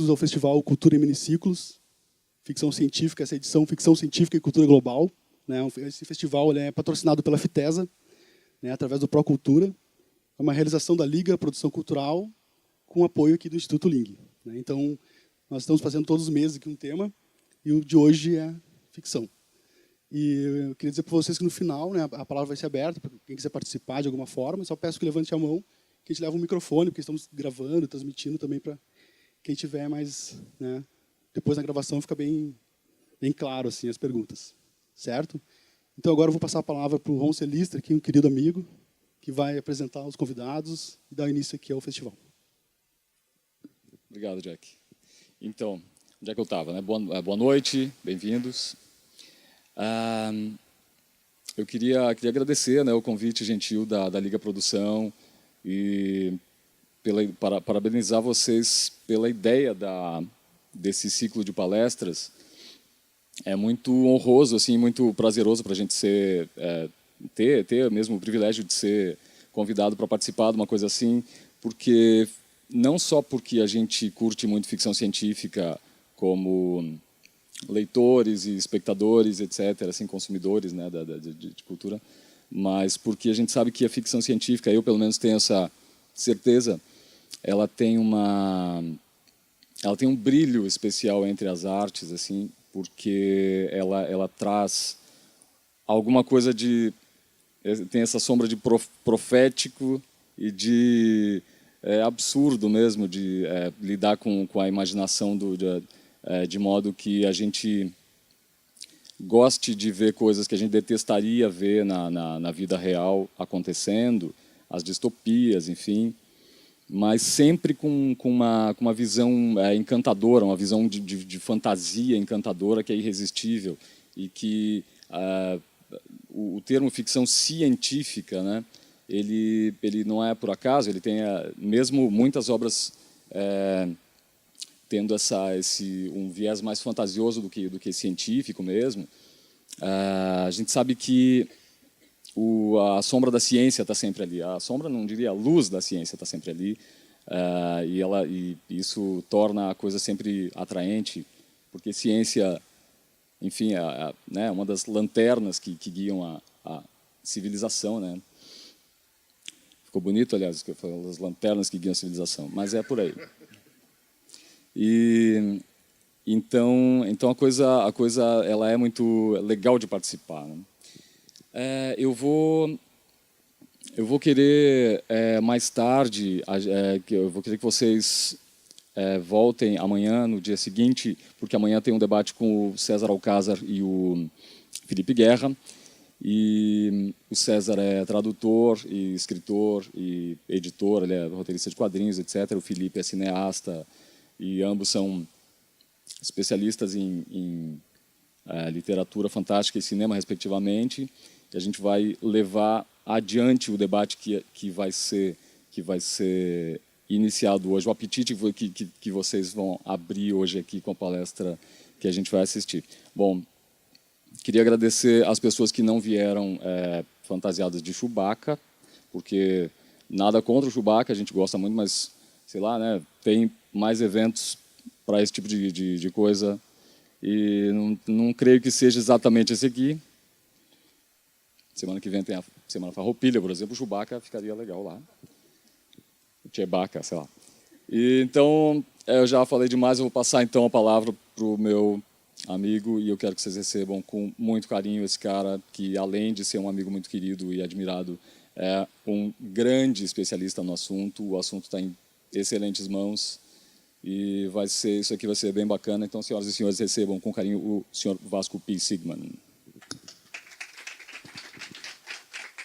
bem-vindos ao festival Cultura em Miniciclos, ficção científica, essa edição Ficção Científica e Cultura Global. Né? Esse festival é patrocinado pela FITESA, né, através do Procultura. É uma realização da Liga Produção Cultural, com apoio aqui do Instituto Ling. Né? Então, nós estamos fazendo todos os meses aqui um tema, e o de hoje é ficção. E eu queria dizer para vocês que no final, né, a palavra vai ser aberta para quem quiser participar de alguma forma. Só peço que levante a mão, que a gente leva um microfone, porque estamos gravando, transmitindo também para quem tiver mais, né, depois na gravação fica bem claro assim as perguntas, certo? Então agora eu vou passar a palavra para o Ron Celistre, que é um querido amigo, que vai apresentar os convidados e dar início aqui ao festival. Obrigado, Jack. Então, onde é que eu estava, né? Boa noite, bem-vindos. Eu queria agradecer, né, o convite gentil da Liga Produção e parabenizar vocês pela ideia desse ciclo de palestras. É muito honroso, assim, muito prazeroso para a gente ter mesmo o privilégio de ser convidado para participar de uma coisa assim, porque não só porque a gente curte muito ficção científica como leitores e espectadores, etc., assim, consumidores, né, de cultura, mas porque a gente sabe que a ficção científica, eu pelo menos tenho essa certeza, ela tem um brilho especial entre as artes, assim, porque ela traz alguma coisa tem essa sombra de profético e de absurdo mesmo, de lidar com a imaginação de modo que a gente goste de ver coisas que a gente detestaria ver na vida real acontecendo, as distopias, enfim, mas sempre com uma visão encantadora, uma visão de fantasia encantadora que é irresistível e que o termo ficção científica, né, ele não é por acaso, ele tem mesmo muitas obras tendo um viés mais fantasioso do que científico mesmo. A gente sabe que a sombra da ciência está sempre ali. A sombra, não diria, a luz da ciência está sempre ali. E isso torna a coisa sempre atraente, porque ciência, enfim, né, uma das lanternas que guiam a civilização, né? Ficou bonito, aliás, as lanternas que guiam a civilização, mas é por aí. E então a coisa ela é muito legal de participar, né? Eu vou querer mais tarde, eu vou querer que vocês voltem amanhã, no dia seguinte, porque amanhã tem um debate com o César Alcázar e o Felipe Guerra. E o César é tradutor e escritor e editor, ele é roteirista de quadrinhos, etc. O Felipe é cineasta e ambos são especialistas em literatura fantástica e cinema, respectivamente. E a gente vai levar adiante o debate que vai ser iniciado hoje, o apetite que vocês vão abrir hoje aqui com a palestra que a gente vai assistir. Bom, queria agradecer às pessoas que não vieram fantasiadas de Chewbacca, porque nada contra o Chewbacca, a gente gosta muito, mas, sei lá, né, tem mais eventos para esse tipo de coisa, e não creio que seja exatamente esse aqui. Semana que vem tem a Semana Farroupilha, por exemplo, o Chewbacca ficaria legal lá. O Chewbacca, sei lá. E, então, eu já falei demais, eu vou passar então a palavra para o meu amigo, e eu quero que vocês recebam com muito carinho esse cara que, além de ser um amigo muito querido e admirado, é um grande especialista no assunto. O assunto está em excelentes mãos e isso aqui vai ser bem bacana. Então, senhoras e senhores, recebam com carinho o senhor Vasco P. Sigman.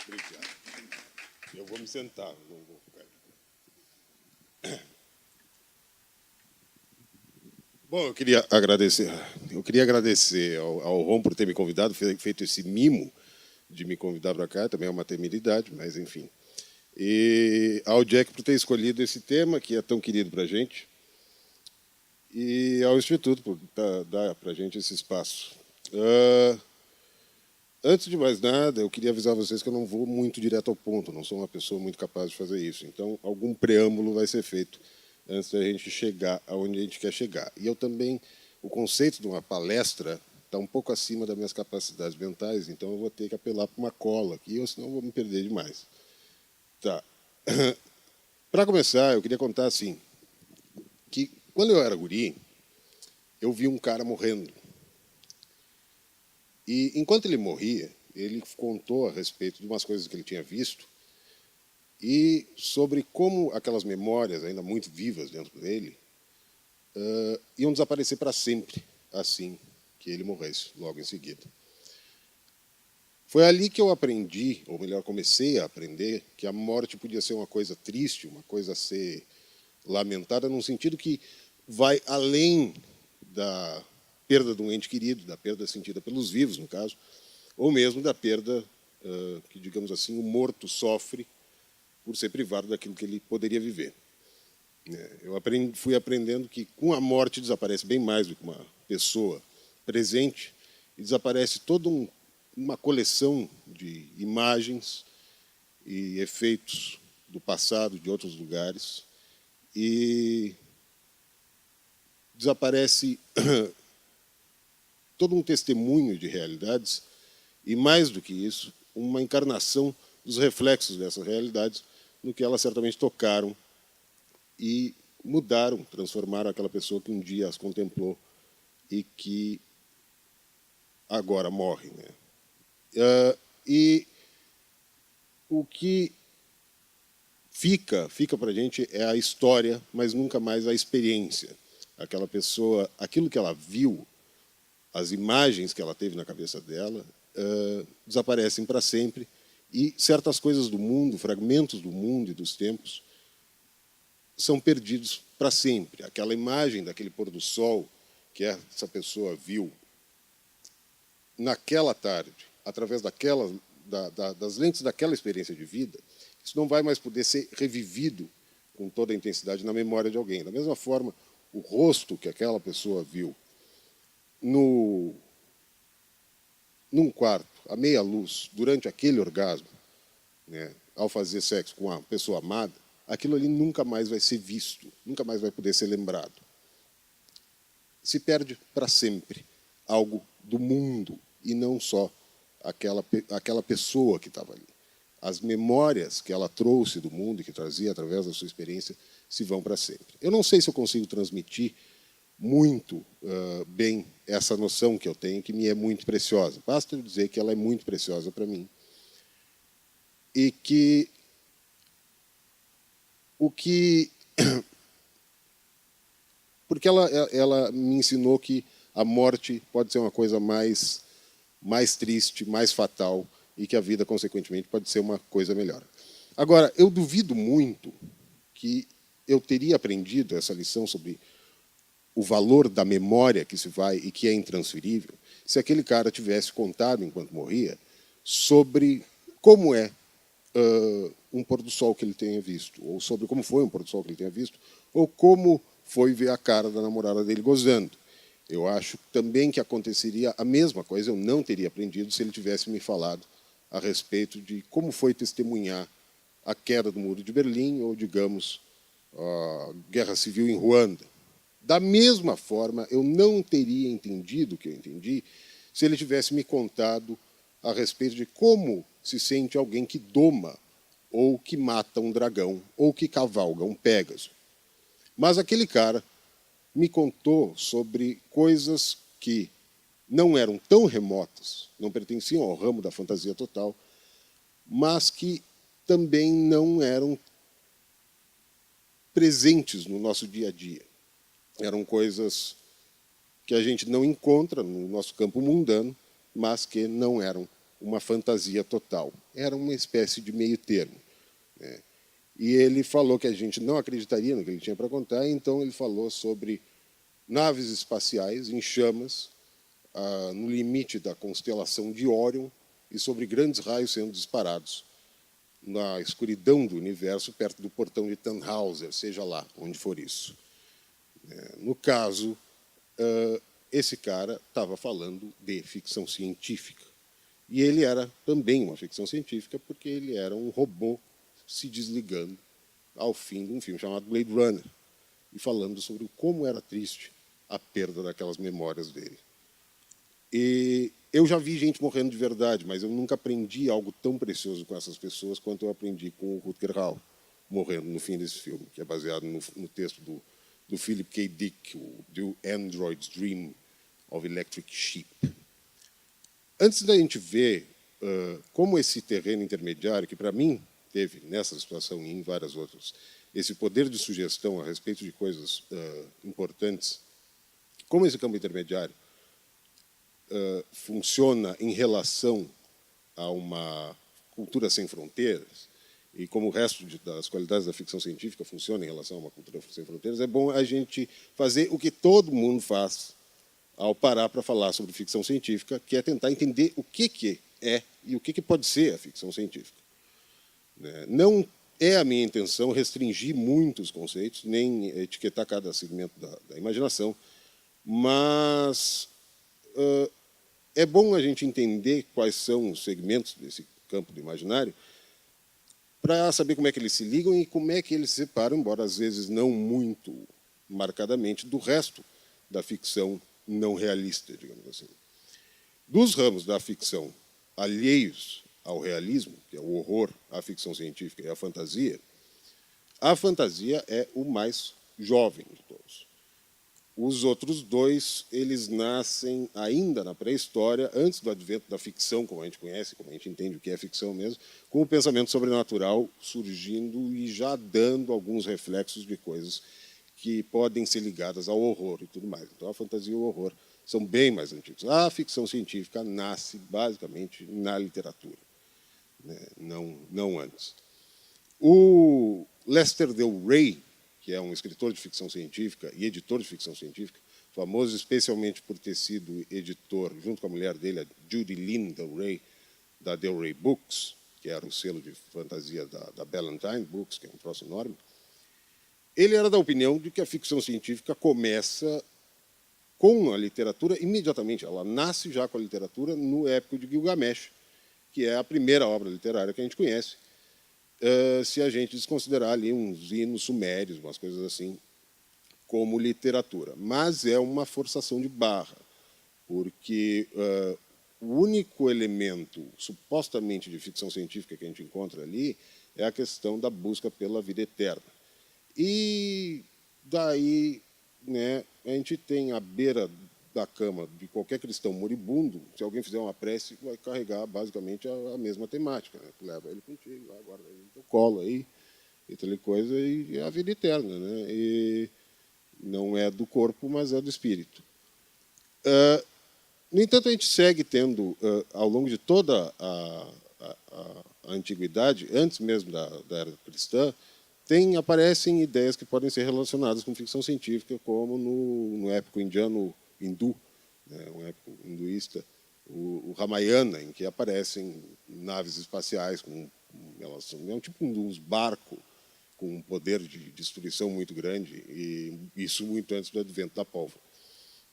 Obrigado. Eu vou me sentar, não vou ficar. Bom, eu queria agradecer ao Ron por ter me convidado, feito esse mimo de me convidar para cá, também é uma temeridade, mas enfim. E ao Jack por ter escolhido esse tema, que é tão querido para a gente, e ao Instituto por dar para a gente esse espaço. Antes de mais nada, eu queria avisar vocês que eu não vou muito direto ao ponto, não sou uma pessoa muito capaz de fazer isso, então algum preâmbulo vai ser feito antes da gente chegar aonde a gente quer chegar. E eu também, o conceito de uma palestra está um pouco acima das minhas capacidades mentais, então eu vou ter que apelar para uma cola aqui, ou senão eu vou me perder demais. Tá. Para começar, eu queria contar assim, que quando eu era guri, eu vi um cara morrendo. E enquanto ele morria, ele contou a respeito de umas coisas que ele tinha visto e sobre como aquelas memórias, ainda muito vivas dentro dele, iam desaparecer para sempre, assim que ele morresse, logo em seguida. Foi ali que eu aprendi, ou melhor, comecei a aprender, que a morte podia ser uma coisa triste, uma coisa a ser lamentada, num sentido que vai além da perda de um ente querido, da perda sentida pelos vivos, no caso, ou mesmo da perda que, digamos assim, o morto sofre por ser privado daquilo que ele poderia viver. Eu fui aprendendo que com a morte desaparece bem mais do que uma pessoa presente, e desaparece toda uma coleção de imagens e efeitos do passado, de outros lugares, e desaparece todo um testemunho de realidades, e mais do que isso, uma encarnação dos reflexos dessas realidades no que elas certamente tocaram e mudaram, transformaram aquela pessoa que um dia as contemplou e que agora morre. E o que fica para a gente é a história, mas nunca mais a experiência. Aquela pessoa, aquilo que ela viu, as imagens que ela teve na cabeça dela, desaparecem para sempre, e certas coisas do mundo, fragmentos do mundo e dos tempos, são perdidos para sempre. Aquela imagem daquele pôr do sol que essa pessoa viu naquela tarde, através das lentes daquela experiência de vida, isso não vai mais poder ser revivido com toda a intensidade na memória de alguém. Da mesma forma, o rosto que aquela pessoa viu num quarto, à meia luz, durante aquele orgasmo, ao fazer sexo com a pessoa amada, aquilo ali nunca mais vai ser visto, nunca mais vai poder ser lembrado. Se perde para sempre algo do mundo e não só aquela pessoa que estava ali. As memórias que ela trouxe do mundo e que trazia através da sua experiência se vão para sempre. Eu não sei se eu consigo transmitir muito bem essa noção que eu tenho, que me é muito preciosa. Basta eu dizer que ela é muito preciosa para mim. E que porque ela me ensinou que a morte pode ser uma coisa mais triste, mais fatal, e que a vida, consequentemente, pode ser uma coisa melhor. Agora, eu duvido muito que eu teria aprendido essa lição sobre o valor da memória que se vai e que é intransferível se aquele cara tivesse contado, enquanto morria, sobre como é um pôr do sol que ele tenha visto, ou sobre como foi um pôr do sol que ele tenha visto, ou como foi ver a cara da namorada dele gozando. Eu acho também que aconteceria a mesma coisa, eu não teria aprendido se ele tivesse me falado a respeito de como foi testemunhar a queda do Muro de Berlim ou, digamos, a Guerra Civil em Ruanda. Da mesma forma, eu não teria entendido o que eu entendi se ele tivesse me contado a respeito de como se sente alguém que doma ou que mata um dragão ou que cavalga um pégaso. Mas aquele cara me contou sobre coisas que não eram tão remotas, não pertenciam ao ramo da fantasia total, mas que também não eram presentes no nosso dia a dia. Eram coisas que a gente não encontra no nosso campo mundano, mas que não eram uma fantasia total. Era uma espécie de meio termo. E ele falou que a gente não acreditaria no que ele tinha para contar, então ele falou sobre naves espaciais em chamas, no limite da constelação de Órion, e sobre grandes raios sendo disparados na escuridão do universo, perto do portão de Tannhauser, seja lá onde for isso. No caso, esse cara estava falando de ficção científica. E ele era também uma ficção científica, porque ele era um robô se desligando ao fim de um filme chamado Blade Runner. e falando sobre como era triste a perda daquelas memórias dele. E eu já vi gente morrendo de verdade, mas eu nunca aprendi algo tão precioso com essas pessoas quanto eu aprendi com o Rutger Hauer, morrendo no fim desse filme, que é baseado no texto do Philip K. Dick, o The Android's Dream of Electric Sheep. Antes da gente ver como esse terreno intermediário, que para mim teve nessa situação e em várias outras, esse poder de sugestão a respeito de coisas importantes, como esse campo intermediário funciona em relação a uma cultura sem fronteiras, e como o resto das qualidades da ficção científica funciona em relação a uma cultura sem fronteiras, é bom a gente fazer o que todo mundo faz ao parar para falar sobre ficção científica, que é tentar entender o que é e o que pode ser a ficção científica. Não é a minha intenção restringir muitos conceitos, nem etiquetar cada segmento da imaginação, mas é bom a gente entender quais são os segmentos desse campo do imaginário para saber como é que eles se ligam e como é que eles se separam, embora às vezes não muito marcadamente, do resto da ficção não realista, digamos assim. Dos ramos da ficção alheios ao realismo, que é o horror, a ficção científica e a fantasia é o mais jovem de todos. Os outros dois, eles nascem ainda na pré-história, antes do advento da ficção, como a gente conhece, como a gente entende o que é ficção mesmo, com o pensamento sobrenatural surgindo e já dando alguns reflexos de coisas que podem ser ligadas ao horror e tudo mais. Então, a fantasia e o horror são bem mais antigos. A ficção científica nasce, basicamente, na literatura, né? Não antes. O Lester Del Rey, que é um escritor de ficção científica e editor de ficção científica, famoso especialmente por ter sido editor, junto com a mulher dele, a Judy Lynn Del Rey, da Del Rey Books, que era o selo de fantasia da Ballantine Books, que é um troço enorme. Ele era da opinião de que a ficção científica começa com a literatura imediatamente. Ela nasce já com a literatura no épico de Gilgamesh, que é a primeira obra literária que a gente conhece, se a gente desconsiderar ali uns hinos sumérios, umas coisas assim, como literatura. Mas é uma forçação de barra, porque o único elemento supostamente de ficção científica que a gente encontra ali é a questão da busca pela vida eterna. E daí, né, a gente tem à beira da cama de qualquer cristão moribundo, se alguém fizer uma prece, vai carregar basicamente a mesma temática. Né? Leva ele contigo, guarda ele no teu colo aí, e tal coisa, e é a vida eterna. Né? E não é do corpo, mas é do espírito. No entanto, a gente segue tendo, ao longo de toda a antiguidade, antes mesmo da era cristã, aparecem ideias que podem ser relacionadas com ficção científica, como no épico hindu, né, um épico hinduísta, o Ramayana, em que aparecem naves espaciais elas são tipo uns barcos com um poder de destruição muito grande, e isso muito antes do advento da pólvora.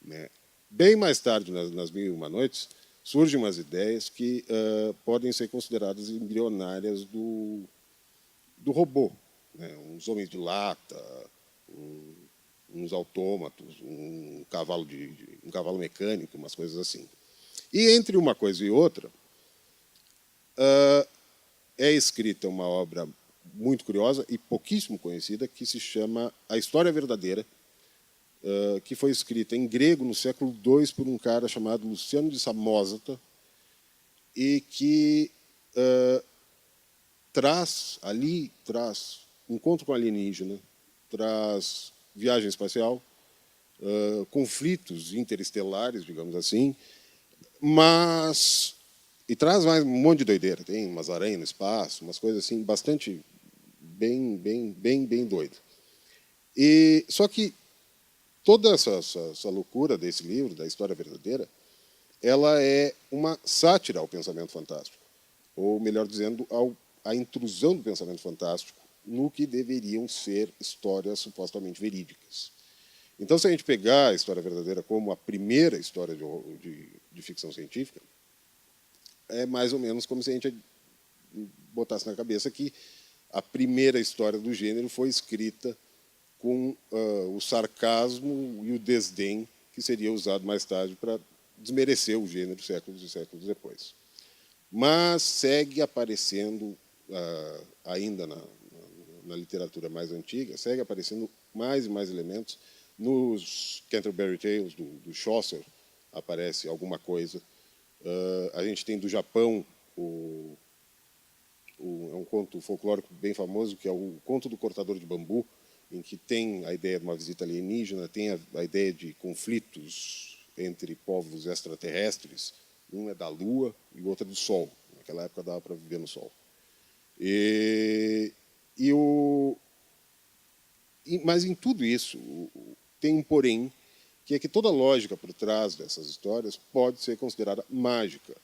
Né. Bem mais tarde, nas Mil e Uma Noites, surgem umas ideias que podem ser consideradas embrionárias do robô. Né, uns homens de lata, uns autômatos, um cavalo mecânico, umas coisas assim. E entre uma coisa e outra, é escrita uma obra muito curiosa e pouquíssimo conhecida, que se chama A História Verdadeira, que foi escrita em grego no século II por um cara chamado Luciano de Samosata, e que traz encontro com alienígena, traz viagem espacial, conflitos interestelares, digamos assim, e traz mais um monte de doideira. Tem umas aranhas no espaço, umas coisas assim, bastante bem doido. Só que toda essa loucura desse livro, da História Verdadeira, ela é uma sátira ao pensamento fantástico, ou melhor dizendo, à intrusão do pensamento fantástico no que deveriam ser histórias supostamente verídicas. Então, se a gente pegar a História Verdadeira como a primeira história de ficção científica, é mais ou menos como se a gente botasse na cabeça que a primeira história do gênero foi escrita com o sarcasmo e o desdém que seria usado mais tarde para desmerecer o gênero séculos e séculos depois. Mas segue aparecendo, ainda na literatura mais antiga, segue aparecendo mais e mais elementos. Nos Canterbury Tales, do Chaucer, aparece alguma coisa. A gente tem do Japão é um conto folclórico bem famoso, que é o Conto do Cortador de Bambu, em que tem a ideia de uma visita alienígena, tem a ideia de conflitos entre povos extraterrestres. Um é da Lua e o outro é do Sol. Naquela época dava para viver no Sol. Mas em tudo isso tem um porém, que é que toda a lógica por trás dessas histórias pode ser considerada mágica.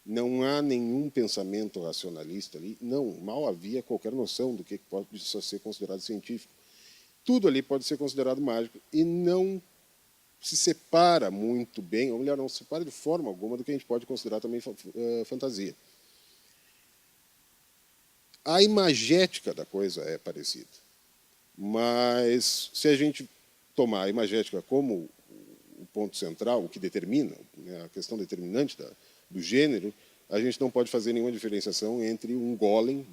Não há nenhum pensamento racionalista ali. Não, mal havia qualquer noção do que pode ser considerado científico. Tudo ali pode ser considerado mágico e não se separa muito bem, ou melhor, não se separa de forma alguma do que a gente pode considerar também fantasia. A imagética da coisa é parecida, mas se a gente tomar a imagética como o ponto central, o que determina, né, a questão determinante do gênero, a gente não pode fazer nenhuma diferenciação entre um golem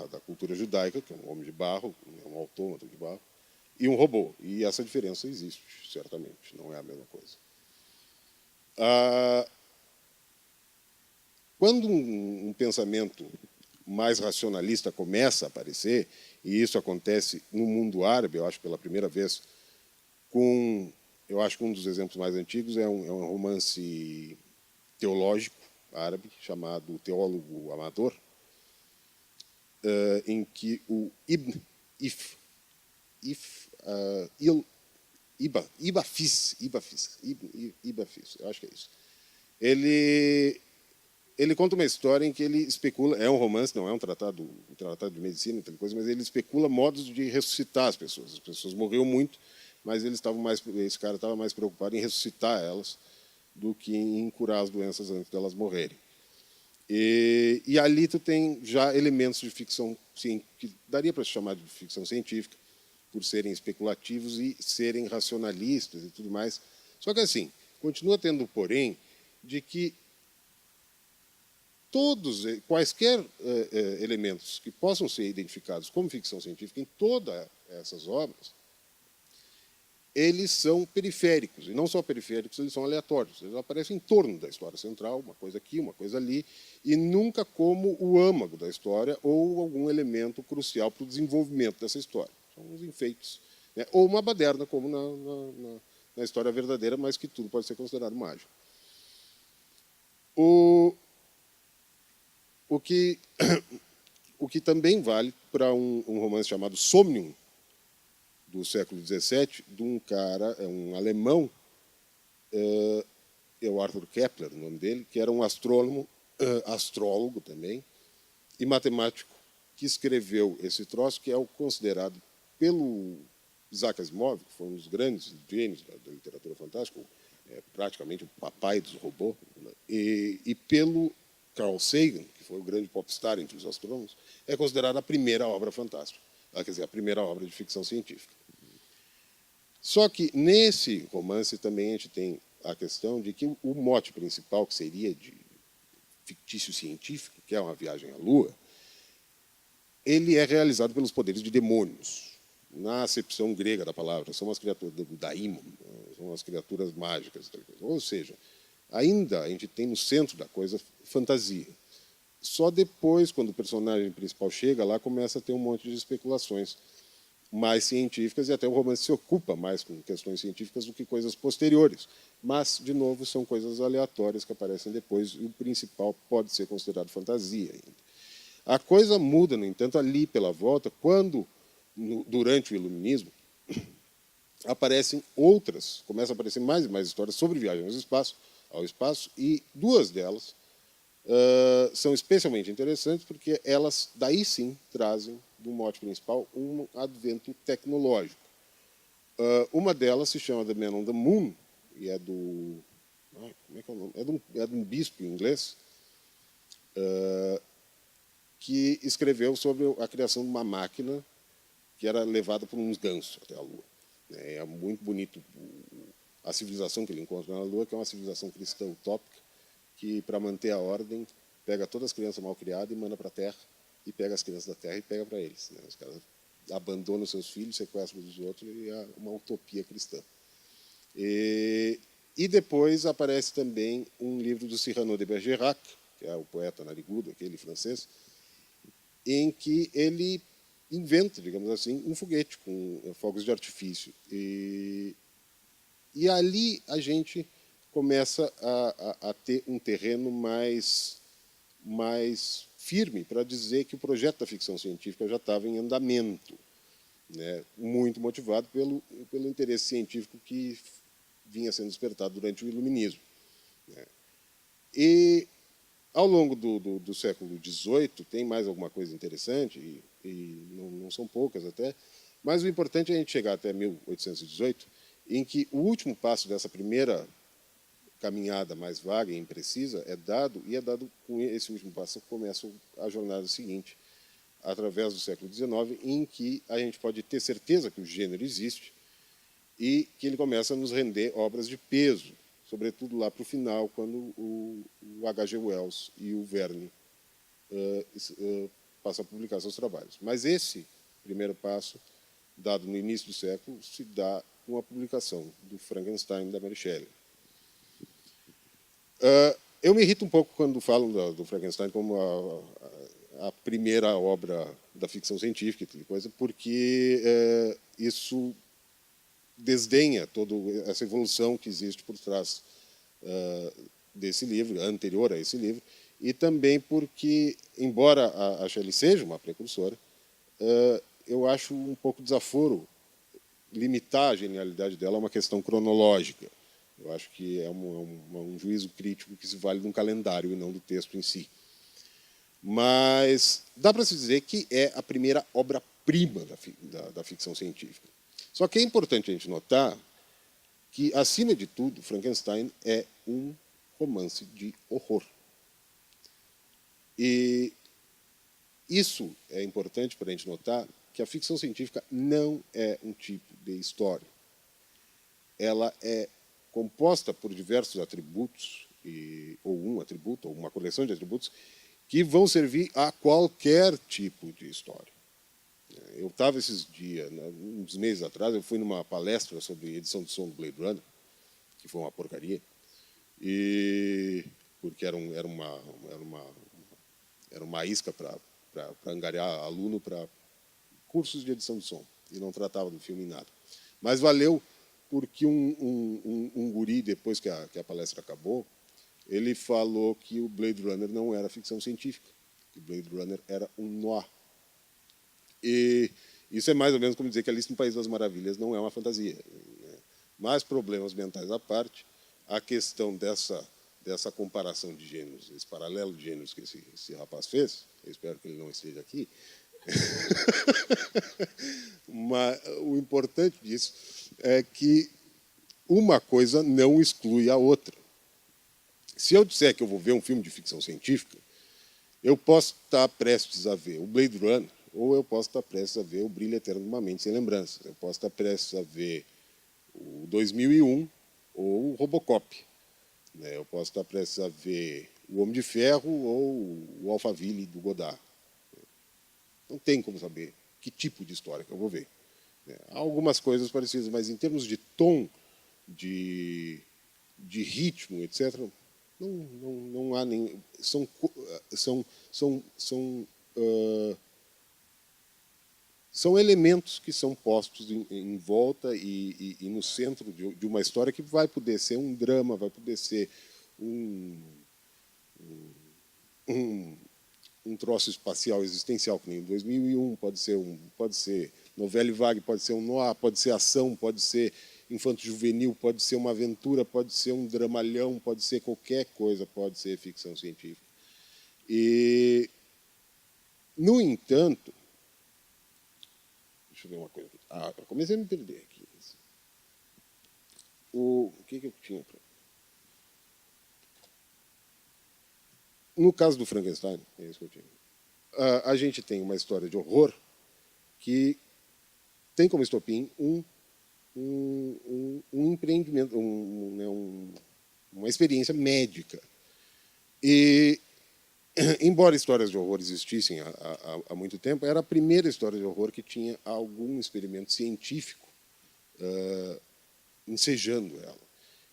da cultura judaica, que é um homem de barro, um autômato de barro, e um robô. E essa diferença existe, certamente, não é a mesma coisa. Quando um pensamento mais racionalista começa a aparecer, e isso acontece no mundo árabe, eu acho pela primeira vez, eu acho que um dos exemplos mais antigos é um romance teológico árabe chamado Teólogo Amador, em que o Ibafis, eu acho que é isso. Ele conta uma história em que ele especula, é um romance, não é um tratado de medicina, tal coisa, mas ele especula modos de ressuscitar as pessoas. As pessoas morreram muito, mas esse cara estava mais preocupado em ressuscitar elas do que em curar as doenças antes delas morrerem. E ali tu tem já elementos de ficção que daria para se chamar de ficção científica, por serem especulativos e serem racionalistas e tudo mais. Só que assim, continua tendo o porém de que quaisquer elementos que possam ser identificados como ficção científica em todas essas obras, eles são periféricos, e não só periféricos, eles são aleatórios. Eles aparecem em torno da história central, uma coisa aqui, uma coisa ali, e nunca como o âmago da história ou algum elemento crucial para o desenvolvimento dessa história. São uns enfeites. Né? Ou uma baderna, como na história verdadeira, mas que tudo pode ser considerado mágico. O que também vale para um romance chamado Somnium, do século XVII, de um cara, um alemão, é o Arthur Kepler, o nome dele, que era um astrólogo também, e matemático, que escreveu esse troço, que é o considerado pelo Isaac Asimov, que foi um dos grandes gênios da literatura fantástica, praticamente o papai dos robôs, né? E pelo Carl Sagan, que foi o grande popstar entre os astrônomos, é considerada a primeira obra fantástica, quer dizer, a primeira obra de ficção científica. Só que nesse romance também a gente tem a questão de que o mote principal, que seria de fictício científico, que é uma viagem à Lua, ele é realizado pelos poderes de demônios. Na acepção grega da palavra, são as criaturas do daimon, são as criaturas mágicas. Ou seja, ainda a gente tem no centro da coisa fantasia. Só depois, quando o personagem principal chega lá, começa a ter um monte de especulações mais científicas, e até o romance se ocupa mais com questões científicas do que coisas posteriores. Mas, de novo, são coisas aleatórias que aparecem depois, e o principal pode ser considerado fantasia ainda. A coisa muda, no entanto, ali pela volta, quando, durante o Iluminismo, começam a aparecer mais e mais histórias sobre viagem ao espaço, e duas delas são especialmente interessantes porque elas, daí sim, trazem do mote principal um advento tecnológico. Uma delas se chama The Man on the Moon, e é do... como é que é o nome? É de um bispo inglês que escreveu sobre a criação de uma máquina que era levada por uns gansos até a Lua. É muito bonito a civilização que ele encontra na Lua, que é uma civilização cristã utópica, que, para manter a ordem, pega todas as crianças mal criadas e manda para a Terra, e pega as crianças da Terra e pega para eles. Os caras abandonam seus filhos, sequestram os outros, e é uma utopia cristã. E depois aparece também um livro do Cyrano de Bergerac, que é o poeta narigudo, aquele francês, em que ele inventa, digamos assim, um foguete com fogos de artifício. E ali a gente começa a ter um terreno mais firme para dizer que o projeto da ficção científica já estava em andamento, né? Muito motivado pelo interesse científico que vinha sendo despertado durante o Iluminismo, né? E ao longo do século XVIII tem mais alguma coisa interessante, e não são poucas até, mas o importante é a gente chegar até 1818, em que o último passo dessa primeira caminhada mais vaga e imprecisa é dado, e é dado com esse último passo que começa a jornada seguinte, através do século XIX, em que a gente pode ter certeza que o gênero existe e que ele começa a nos render obras de peso, sobretudo lá para o final, quando o H.G. Wells e o Verne passam a publicar seus trabalhos. Mas esse primeiro passo, dado no início do século, se dá com a publicação do Frankenstein, da Mary Shelley. Eu me irrito um pouco quando falam do Frankenstein como a primeira obra da ficção científica, coisa, porque isso desdenha toda essa evolução que existe por trás desse livro, anterior a esse livro, e também porque, embora a Shelley seja uma precursora, eu acho um pouco desaforo limitar a genialidade dela a uma questão cronológica. Eu acho que é um juízo crítico que se vale de um calendário e não do texto em si. Mas dá para se dizer que é a primeira obra-prima da ficção científica. Só que é importante a gente notar que, acima de tudo, Frankenstein é um romance de horror. E isso é importante para a gente notar que a ficção científica não é um tipo de história. Ela é composta por diversos atributos, ou um atributo, ou uma coleção de atributos, que vão servir a qualquer tipo de história. Eu estava esses dias, uns meses atrás, eu fui numa palestra sobre edição de som do Blade Runner, que foi uma porcaria, porque era uma isca para angariar aluno para cursos de edição de som, e não tratava do filme em nada. Mas valeu, porque um guri, depois que a palestra acabou, ele falou que o Blade Runner não era ficção científica, que o Blade Runner era um noir. E isso é mais ou menos como dizer que Alice no País das Maravilhas não é uma fantasia. Mas, problemas mentais à parte, a questão dessa comparação de gêneros, esse paralelo de gêneros que esse rapaz fez, eu espero que ele não esteja aqui, mas o importante disso é que uma coisa não exclui a outra. Se eu disser que eu vou ver um filme de ficção científica, eu posso estar prestes a ver o Blade Runner, ou eu posso estar prestes a ver o Brilho Eterno de uma Mente Sem Lembranças. Eu posso estar prestes a ver o 2001 ou o Robocop. Eu posso estar prestes a ver o Homem de Ferro ou o Alphaville do Godard. Não tem como saber que tipo de história que eu vou ver. Há algumas coisas parecidas, mas em termos de tom, de ritmo, etc., não há nem... São elementos que são postos em volta e no centro de uma história que vai poder ser um drama, vai poder ser um troço espacial existencial, que nem 2001, pode ser novela vague, pode ser um noir, pode ser ação, pode ser infanto-juvenil, pode ser uma aventura, pode ser um dramalhão, pode ser qualquer coisa, pode ser ficção científica. E, no entanto, deixa eu ver uma coisa aqui. Eu comecei a me perder aqui. O que eu tinha para... No caso do Frankenstein, é isso que eu tinha. A gente tem uma história de horror que tem como estopim um empreendimento, uma experiência médica. E, embora histórias de horror existissem há muito tempo, era a primeira história de horror que tinha algum experimento científico ensejando ela.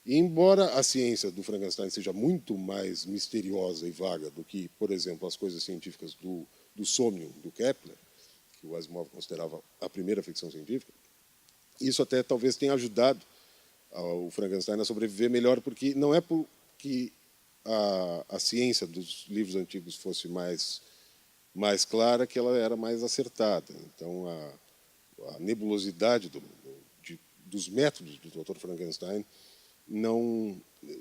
E, embora a ciência do Frankenstein seja muito mais misteriosa e vaga do que, por exemplo, as coisas científicas do Somnium, do Kepler, que o Asimov considerava a primeira ficção científica, isso até talvez tenha ajudado o Frankenstein a sobreviver melhor, porque não é porque a ciência dos livros antigos fosse mais clara que ela era mais acertada. Então, a nebulosidade dos métodos do Dr. Frankenstein não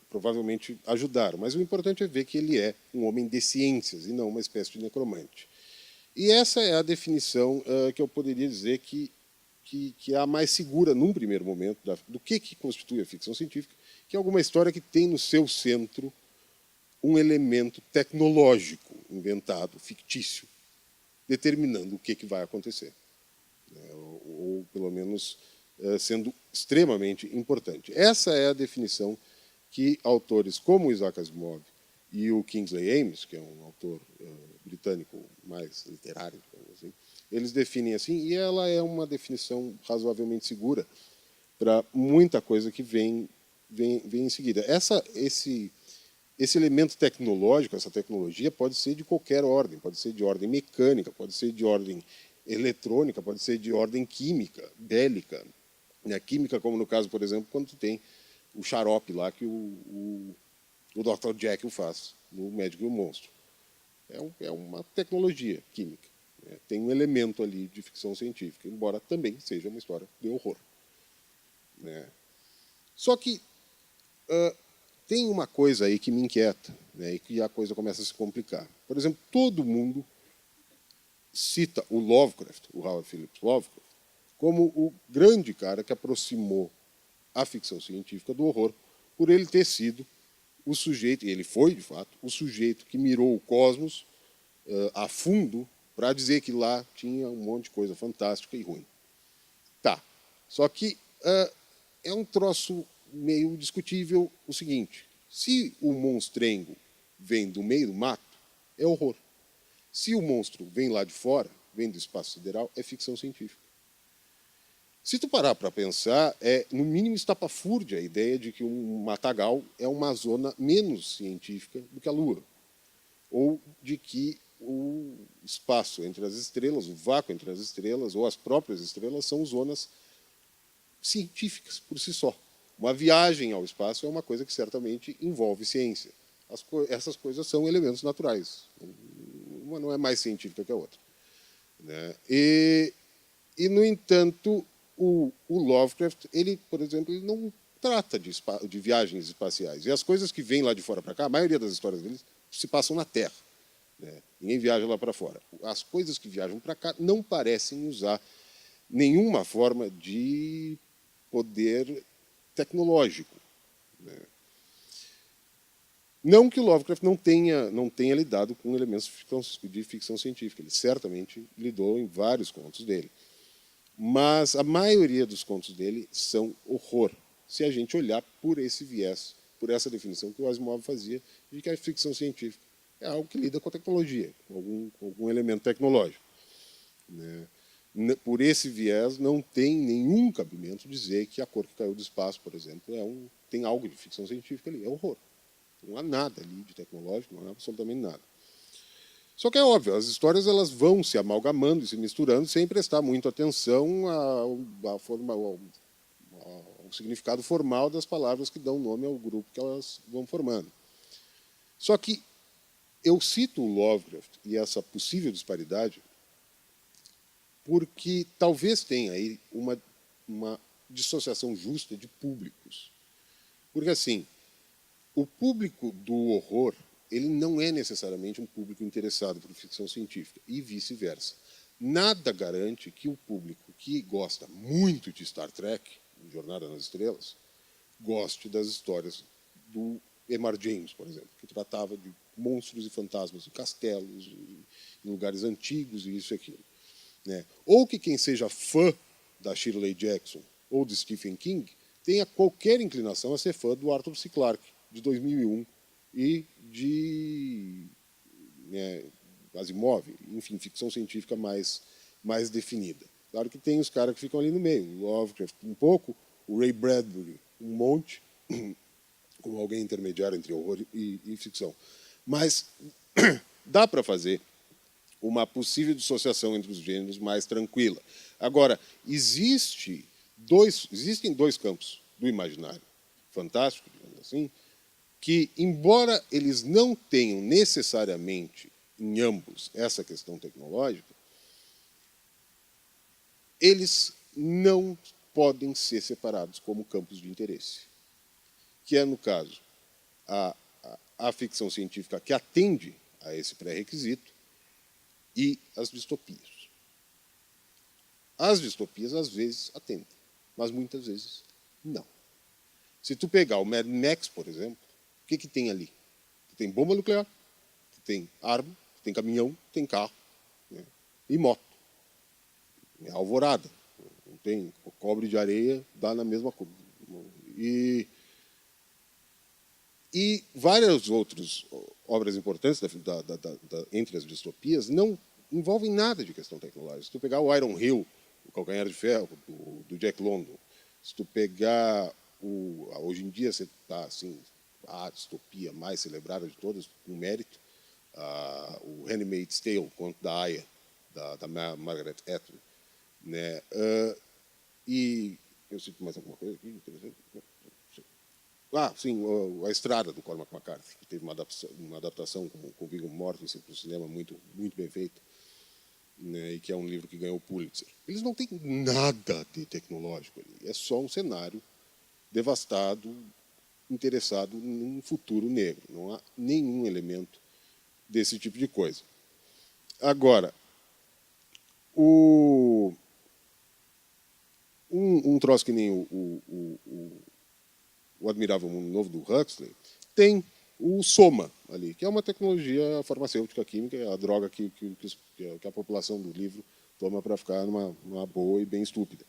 provavelmente ajudaram. Mas o importante é ver que ele é um homem de ciências e não uma espécie de necromante. E essa é a definição que eu poderia dizer que é a mais segura, num primeiro momento, do que constitui a ficção científica, que é alguma história que tem no seu centro um elemento tecnológico inventado, fictício, determinando o que vai acontecer. Ou pelo menos, sendo extremamente importante. Essa é a definição que autores como Isaac Asimov e o Kingsley Amis, que é um autor britânico mais literário, assim, eles definem assim, e ela é uma definição razoavelmente segura para muita coisa que vem em seguida. Esse elemento tecnológico, essa tecnologia, pode ser de qualquer ordem, pode ser de ordem mecânica, pode ser de ordem eletrônica, pode ser de ordem química, bélica. A química, como no caso, por exemplo, quando tem o xarope lá que o Dr. Jekyll faz no Médico e o Monstro. É uma tecnologia química. Tem um elemento ali de ficção científica, embora também seja uma história de horror. Só que tem uma coisa aí que me inquieta, e que a coisa começa a se complicar. Por exemplo, todo mundo cita o Lovecraft, o Howard Phillips Lovecraft, como o grande cara que aproximou a ficção científica do horror, por ele ter sido o sujeito, e ele foi, de fato, o sujeito que mirou o cosmos a fundo para dizer que lá tinha um monte de coisa fantástica e ruim. Tá. Só que é um troço meio discutível o seguinte: se o monstrengo vem do meio do mato, é horror. Se o monstro vem lá de fora, vem do espaço sideral, é ficção científica. Se tu parar para pensar, é no mínimo estapafúrdia a ideia de que um matagal é uma zona menos científica do que a Lua, ou de que o espaço entre as estrelas, o vácuo entre as estrelas, ou as próprias estrelas, são zonas científicas por si só. Uma viagem ao espaço é uma coisa que certamente envolve ciência. Essas coisas são elementos naturais. Uma não é mais científica que a outra. E no entanto, o Lovecraft, ele, por exemplo, ele não trata de viagens espaciais. E as coisas que vêm lá de fora para cá, a maioria das histórias dele se passam na Terra. Ninguém viaja lá para fora. As coisas que viajam para cá não parecem usar nenhuma forma de poder tecnológico. Não que o Lovecraft não tenha lidado com elementos de ficção científica. Ele certamente lidou em vários contos dele. Mas a maioria dos contos dele são horror, se a gente olhar por esse viés, por essa definição que o Asimov fazia de que a ficção científica é algo que lida com a tecnologia, com algum elemento tecnológico. Por esse viés, não tem nenhum cabimento dizer que A Cor que Caiu do Espaço, por exemplo, tem algo de ficção científica ali. É horror. Não há nada ali de tecnológico, não há absolutamente nada. Só que é óbvio, as histórias elas vão se amalgamando e se misturando sem prestar muito atenção ao significado formal das palavras que dão nome ao grupo que elas vão formando. Só que eu cito o Lovecraft e essa possível disparidade porque talvez tenha aí uma dissociação justa de públicos. Porque, assim, o público do horror ele não é necessariamente um público interessado por ficção científica, e vice-versa. Nada garante que o público que gosta muito de Star Trek, Jornada nas Estrelas, goste das histórias do Emar James, por exemplo, que tratava de monstros e fantasmas em castelos, em lugares antigos, e isso e aquilo. Ou que quem seja fã da Shirley Jackson ou de Stephen King tenha qualquer inclinação a ser fã do Arthur C. Clarke, de 2001, e de Asimov, enfim, ficção científica mais definida. Claro que tem os caras que ficam ali no meio, o Lovecraft um pouco, o Ray Bradbury um monte, como alguém intermediário entre horror e ficção. Mas dá para fazer uma possível dissociação entre os gêneros mais tranquila. Agora, existem dois campos do imaginário fantástico, digamos assim, que, embora eles não tenham necessariamente em ambos essa questão tecnológica, eles não podem ser separados como campos de interesse, que é, no caso, a ficção científica que atende a esse pré-requisito e as distopias. As distopias, às vezes, atendem, mas muitas vezes não. Se tu pegar o Mad Max, por exemplo, o que tem ali? Tu tem bomba nuclear, tu tem arma, tu tem caminhão, tem carro, né? E moto. É alvorada. Não tem cobre de areia, dá na mesma coisa. E várias outras obras importantes entre as distopias não envolvem nada de questão tecnológica. Se tu pegar o Iron Hill, o Calcanhar de Ferro, do Jack London, se tu pegar hoje em dia você está assim, a distopia mais celebrada de todas, com mérito, o Handmaid's Tale, conto da Aya, da Margaret Atwood, né? E eu cito mais alguma coisa aqui interessante. Sim, A Estrada, do Cormac McCarthy, que teve uma adaptação com Viggo Mortensen para o cinema muito bem feita, né, e que é um livro que ganhou o Pulitzer. Eles não têm nada de tecnológico ali, é só um cenário devastado, interessado num futuro negro. Não há nenhum elemento desse tipo de coisa. Agora, um troço que nem o Admirável Mundo Novo do Huxley tem o Soma ali, que é uma tecnologia farmacêutica química, é a droga que a população do livro toma para ficar numa boa e bem estúpida.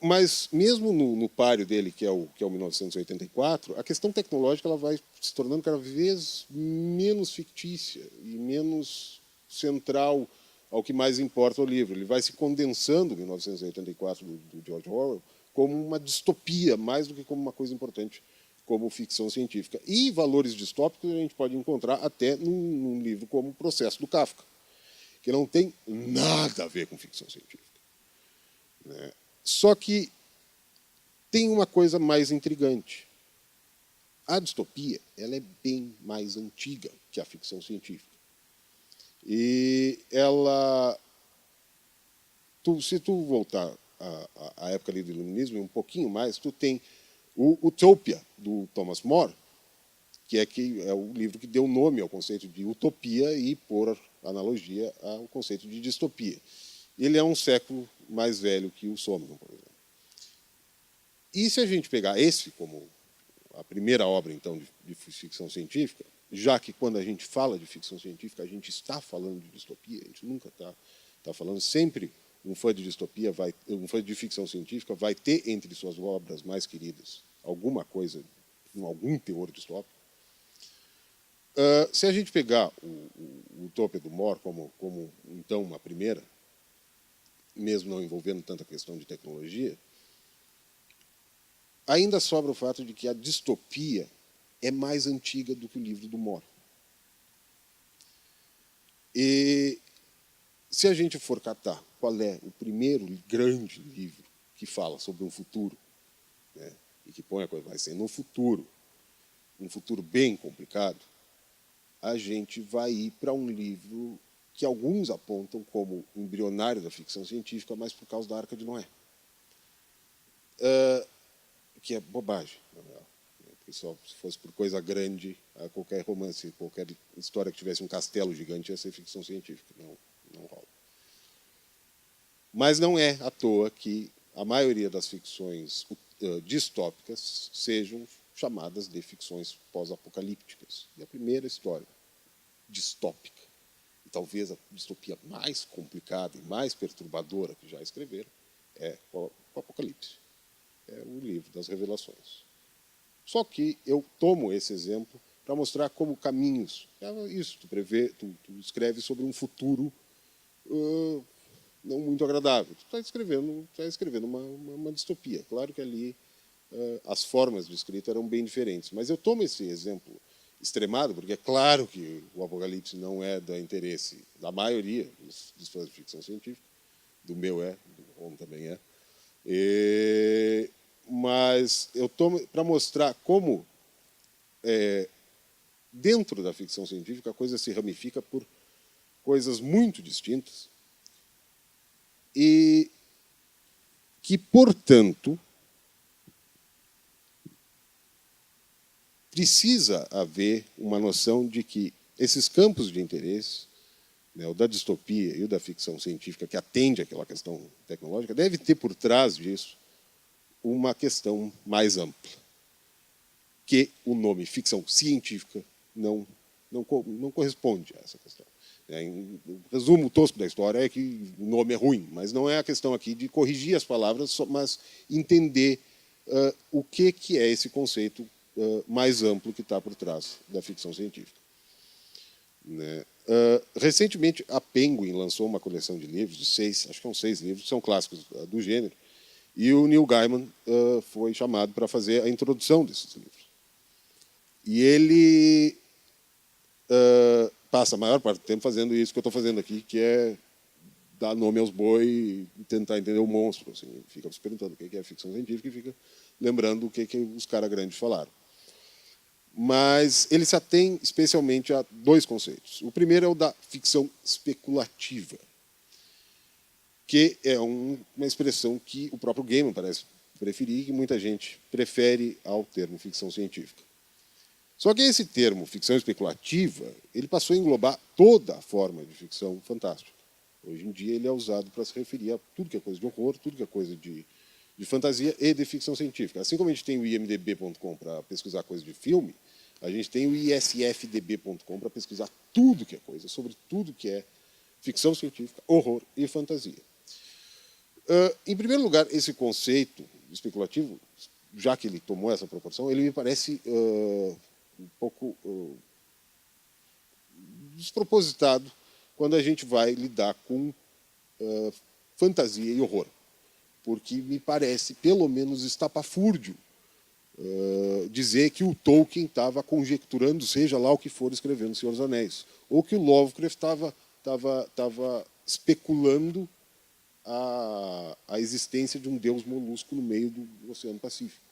Mas mesmo no páreo dele, que é o 1984, a questão tecnológica ela vai se tornando cada vez menos fictícia e menos central ao que mais importa o livro. Ele vai se condensando, 1984, do George Orwell, como uma distopia, mais do que como uma coisa importante, como ficção científica. E valores distópicos a gente pode encontrar até num livro como O Processo, do Kafka, que não tem nada a ver com ficção científica, né? Só que tem uma coisa mais intrigante. A distopia ela é bem mais antiga que a ficção científica. E ela, se tu voltar à época ali do iluminismo, um pouquinho mais, tu tem o Utopia, do Thomas More, que é o livro que deu nome ao conceito de utopia e, por analogia, ao conceito de distopia. Ele é um século mais velho que o Somnium, por exemplo. E se a gente pegar esse como a primeira obra, então, de ficção científica, já que quando a gente fala de ficção científica, a gente está falando de distopia, a gente nunca está falando, sempre um fã de distopia, um fã de ficção científica vai ter entre suas obras mais queridas alguma coisa, algum teor distópico. Se a gente pegar o Utopia do More como então, uma primeira, mesmo não envolvendo tanta questão de tecnologia, ainda sobra o fato de que a distopia é mais antiga do que o livro do More. E se a gente for catar qual é o primeiro grande livro que fala sobre um futuro, né, e que põe a coisa vai ser no futuro, um futuro bem complicado, a gente vai ir para um livro que alguns apontam como embrionário da ficção científica, mas por causa da Arca de Noé. Que é bobagem, na real. Porque só se fosse por coisa grande, qualquer romance, qualquer história que tivesse um castelo gigante ia ser ficção científica. Não rola. Mas não é à toa que a maioria das ficções distópicas sejam chamadas de ficções pós-apocalípticas. E a primeira história distópica, e talvez a distopia mais complicada e mais perturbadora que já escreveram, é o Apocalipse. É o livro das revelações. Só que eu tomo esse exemplo para mostrar como caminhos. Isso, tu escreve sobre um futuro não muito agradável. Tu está escrevendo uma distopia. Claro que ali as formas de escrita eram bem diferentes. Mas eu tomo esse exemplo extremado, porque é claro que o Apocalipse não é do interesse da maioria dos fãs de ficção científica. Do meu é, do Ron também é. Mas eu tomo para mostrar como, dentro da ficção científica, a coisa se ramifica por coisas muito distintas e que, portanto, precisa haver uma noção de que esses campos de interesse, né, o da distopia e o da ficção científica, que atende àquela questão tecnológica, deve ter por trás disso uma questão mais ampla, que o nome ficção científica não corresponde a essa questão. O resumo tosco da história é que o nome é ruim, mas não é a questão aqui de corrigir as palavras, mas entender o que é esse conceito mais amplo que está por trás da ficção científica. Né? Recentemente, a Penguin lançou uma coleção de livros, de 6, acho que são 6 livros, são clássicos do gênero, e o Neil Gaiman foi chamado para fazer a introdução desses livros. E ele passa a maior parte do tempo fazendo isso que eu estou fazendo aqui, que é dar nome aos boi e tentar entender o monstro. Assim. Fica se perguntando o que é ficção científica e fica lembrando o que os caras grandes falaram. Mas ele se atém especialmente a 2 conceitos. O primeiro é o da ficção especulativa, que é uma expressão que o próprio Gaiman parece preferir e que muita gente prefere ao termo ficção científica. Só que esse termo, ficção especulativa, ele passou a englobar toda a forma de ficção fantástica. Hoje em dia ele é usado para se referir a tudo que é coisa de horror, tudo que é coisa de fantasia e de ficção científica. Assim como a gente tem o imdb.com para pesquisar coisa de filme, a gente tem o isfdb.com para pesquisar tudo que é coisa, sobre tudo que é ficção científica, horror e fantasia. Em primeiro lugar, esse conceito especulativo, já que ele tomou essa proporção, ele me parece um pouco despropositado quando a gente vai lidar com fantasia e horror. Porque me parece, pelo menos, estapafúrdio dizer que o Tolkien estava conjecturando, seja lá o que for, escrevendo O Senhor dos Anéis. Ou que o Lovecraft estava especulando a existência de um deus molusco no meio do Oceano Pacífico.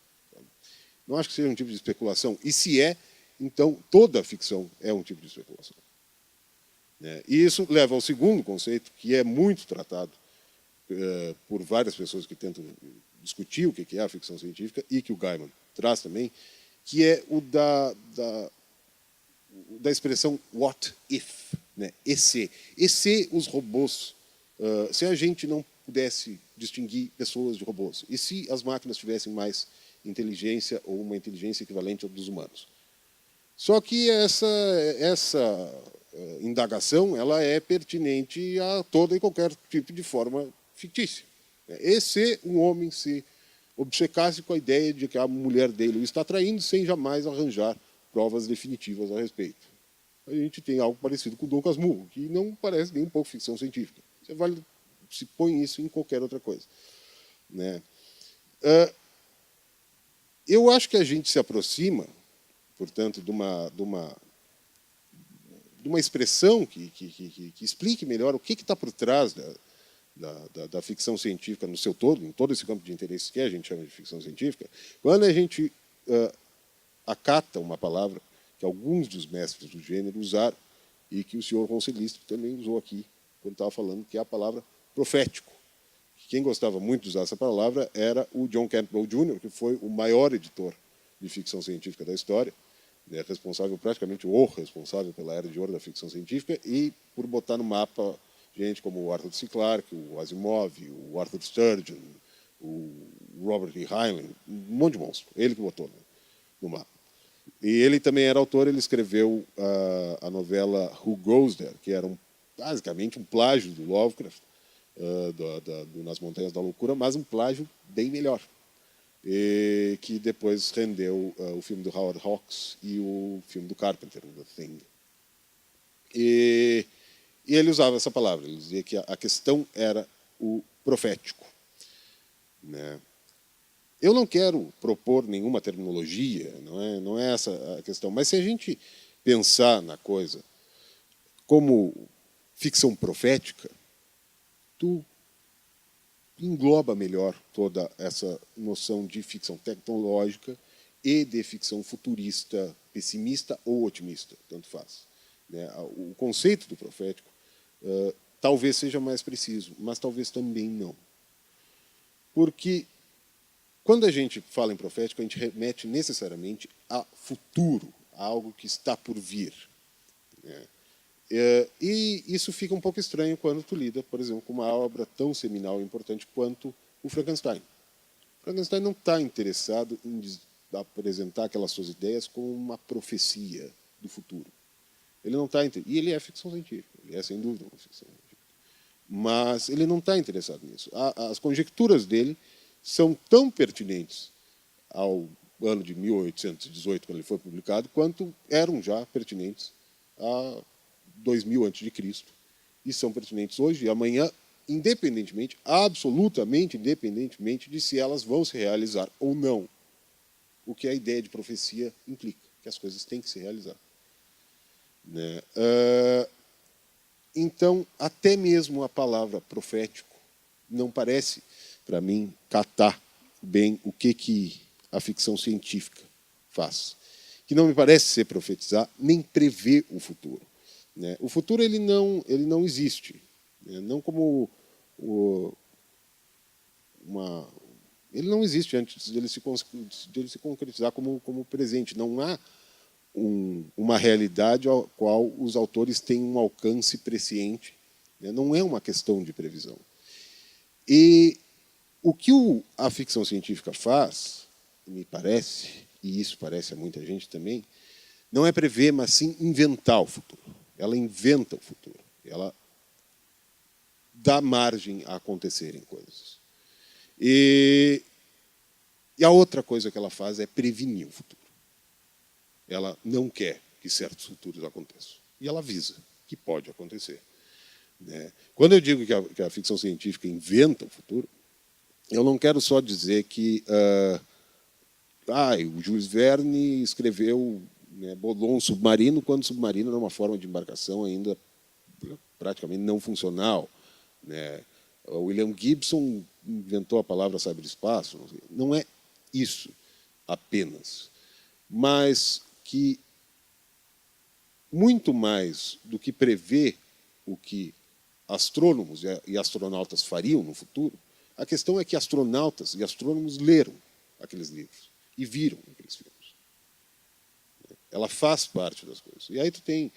Não acho que seja um tipo de especulação. E se é, então toda a ficção é um tipo de especulação. E isso leva ao segundo conceito, que é muito tratado por várias pessoas que tentam discutir o que é a ficção científica e que o Gaiman traz também, que é o da expressão what if, né? E se os robôs, se a gente não pudesse distinguir pessoas de robôs, e se as máquinas tivessem mais inteligência ou uma inteligência equivalente à dos humanos. Só que essa indagação ela é pertinente a toda e qualquer tipo de forma fictícia. E se um homem se obcecasse com a ideia de que a mulher dele o está traindo sem jamais arranjar provas definitivas a respeito? A gente tem algo parecido com o Dom Casmurro, que não parece nem um pouco ficção científica. Você se põe isso em qualquer outra coisa. Né? Eu acho que a gente se aproxima, portanto, de uma expressão que explique melhor o que está por trás da ficção científica no seu todo, em todo esse campo de interesse que a gente chama de ficção científica, quando a gente acata uma palavra que alguns dos mestres do gênero usaram e que o senhor Conselista também usou aqui, quando estava falando, que é a palavra profético. Quem gostava muito de usar essa palavra era o John Campbell Jr., que foi o maior editor de ficção científica da história, né, praticamente o responsável pela era de ouro da ficção científica e por botar no mapa gente como o Arthur C. Clarke, o Asimov, o Arthur Sturgeon, o Robert E. Heinlein, um monte de monstro. Ele que botou no mapa. E ele também era autor, ele escreveu a novela Who Goes There, que era basicamente um plágio do Lovecraft, do Nas Montanhas da Loucura, mas um plágio bem melhor, que depois rendeu o filme do Howard Hawks e o filme do Carpenter, The Thing. E ele usava essa palavra, ele dizia que a questão era o profético, né? Eu não quero propor nenhuma terminologia, não é essa a questão, mas se a gente pensar na coisa como ficção profética, tu engloba melhor toda essa noção de ficção tecnológica e de ficção futurista, pessimista ou otimista, tanto faz, né? O conceito do profético talvez seja mais preciso, mas talvez também não. Porque quando a gente fala em profético, a gente remete necessariamente a futuro, a algo que está por vir, né? E isso fica um pouco estranho quando tu lida, por exemplo, com uma obra tão seminal e importante quanto o Frankenstein. O Frankenstein não está interessado em apresentar aquelas suas ideias como uma profecia do futuro. Ele não está e ele é ficção científica, ele é sem dúvida uma ficção científica. Mas ele não está interessado nisso. As conjecturas dele são tão pertinentes ao ano de 1818, quando ele foi publicado, quanto eram já pertinentes a 2000 a.C. e são pertinentes hoje e amanhã, independentemente, absolutamente independentemente de se elas vão se realizar ou não. O que a ideia de profecia implica, que as coisas têm que se realizar, né? Então, até mesmo a palavra profético não parece, para mim, catar bem o que a ficção científica faz. Que não me parece ser profetizar, nem prever o futuro, né? O futuro ele não existe, né? Não como ele não existe antes de ele se concretizar como presente. Não há uma realidade ao qual os autores têm um alcance presciente, né? Não é uma questão de previsão. E o que a ficção científica faz, me parece, e isso parece a muita gente também, não é prever, mas sim inventar o futuro. Ela inventa o futuro. Ela dá margem a acontecerem coisas. E a outra coisa que ela faz é prevenir o futuro. Ela não quer que certos futuros aconteçam. E ela avisa que pode acontecer, né? Quando eu digo que a ficção científica inventa o futuro, eu não quero só dizer que o Jules Verne escreveu, né, bolou um submarino, quando o submarino era uma forma de embarcação ainda praticamente não funcional, né? O William Gibson inventou a palavra cyberespaço. Não é isso apenas, mas que muito mais do que prever o que astrônomos e astronautas fariam no futuro, a questão é que astronautas e astrônomos leram aqueles livros e viram aqueles filmes. Ela faz parte das coisas. E aí tu tem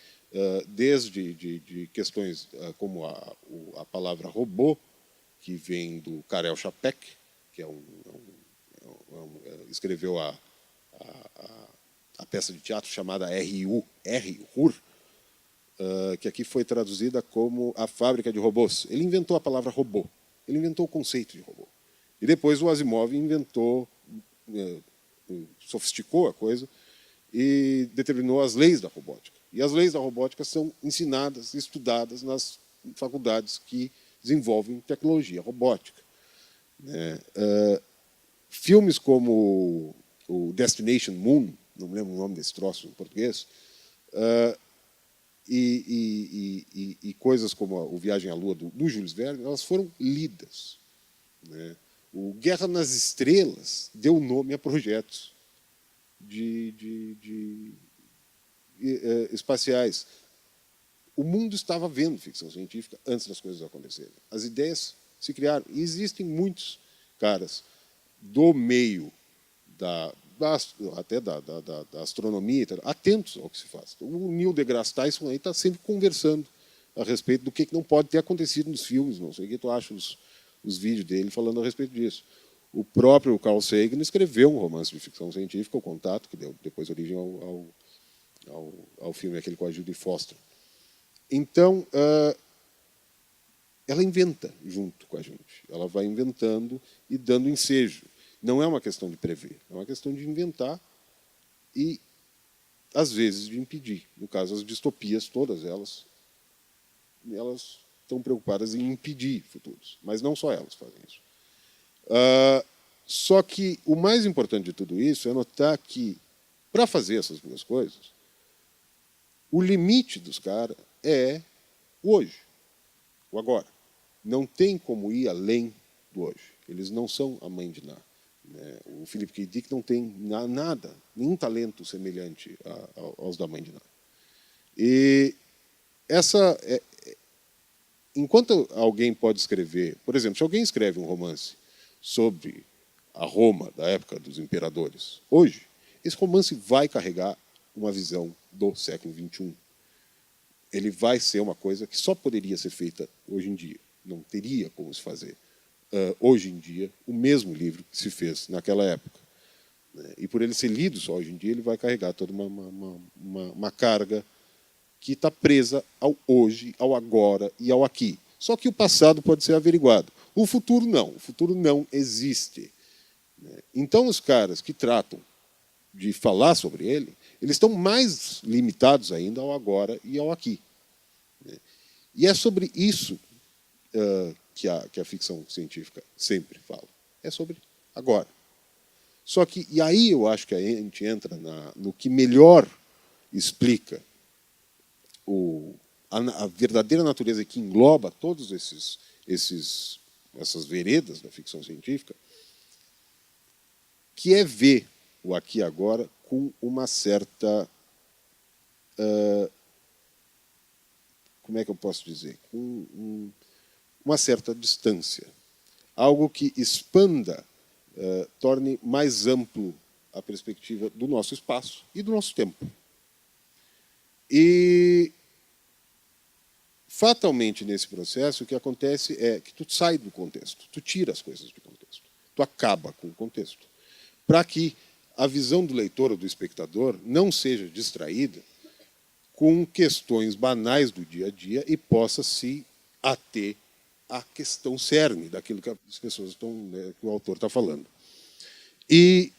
desde de questões como a palavra robô, que vem do Karel Čapek, que escreveu a peça de teatro chamada R.U.R., que aqui foi traduzida como a fábrica de robôs. Ele inventou a palavra robô. Ele inventou o conceito de robô. E depois o Asimov inventou, sofisticou a coisa e determinou as leis da robótica. E as leis da robótica são ensinadas, estudadas nas faculdades que desenvolvem tecnologia robótica, né? Filmes como o Destination Moon, não me lembro o nome desse troço em português, e coisas como o Viagem à Lua do Jules Verne, elas foram lidas, né? O Guerra nas Estrelas deu nome a projetos espaciais. O mundo estava vendo ficção científica antes das coisas acontecerem. As ideias se criaram. E existem muitos caras do meio até da astronomia, atentos ao que se faz. O Neil deGrasse Tyson aí está sempre conversando a respeito do que não pode ter acontecido nos filmes. Não sei o que tu acha os vídeos dele falando a respeito disso. O próprio Carl Sagan escreveu um romance de ficção científica, O Contato, que deu depois origem ao filme aquele com a Judy Foster. Então, ela inventa junto com a gente. Ela vai inventando e dando ensejo. Não é uma questão de prever, é uma questão de inventar e, às vezes, de impedir. No caso, as distopias, todas elas estão preocupadas em impedir futuros. Mas não só elas fazem isso. Só que o mais importante de tudo isso é notar que, para fazer essas duas coisas, o limite dos caras é o hoje, o agora. Não tem como ir além do hoje. Eles não são a mãe de Ná. O Philip K. Dick não tem nada, nenhum talento semelhante aos da mãe de Ná. E enquanto alguém pode escrever, por exemplo, se alguém escreve um romance sobre a Roma da época dos imperadores, hoje, esse romance vai carregar uma visão do século XXI. Ele vai ser uma coisa que só poderia ser feita hoje em dia. Não teria como se fazer hoje em dia o mesmo livro que se fez naquela época. E por ele ser lido só hoje em dia, ele vai carregar toda uma carga que está presa ao hoje, ao agora e ao aqui. Só que o passado pode ser averiguado. O futuro não. O futuro não existe. Então, os caras que tratam de falar sobre ele, eles estão mais limitados ainda ao agora e ao aqui. E é sobre isso que a ficção científica sempre fala. É sobre agora. Só que, e aí eu acho que a gente entra no que melhor explica a verdadeira natureza que engloba todos essas veredas da ficção científica, que é ver o aqui e agora com uma certa... como é que eu posso dizer? Com uma certa distância. Algo que expanda, torne mais amplo a perspectiva do nosso espaço e do nosso tempo. E, fatalmente, nesse processo, o que acontece é que tu sai do contexto, tu tira as coisas do contexto, tu acaba com o contexto, para que a visão do leitor ou do espectador não seja distraída com questões banais do dia a dia e possa se ater à questão cerne daquilo que as pessoas estão, que o autor está falando. E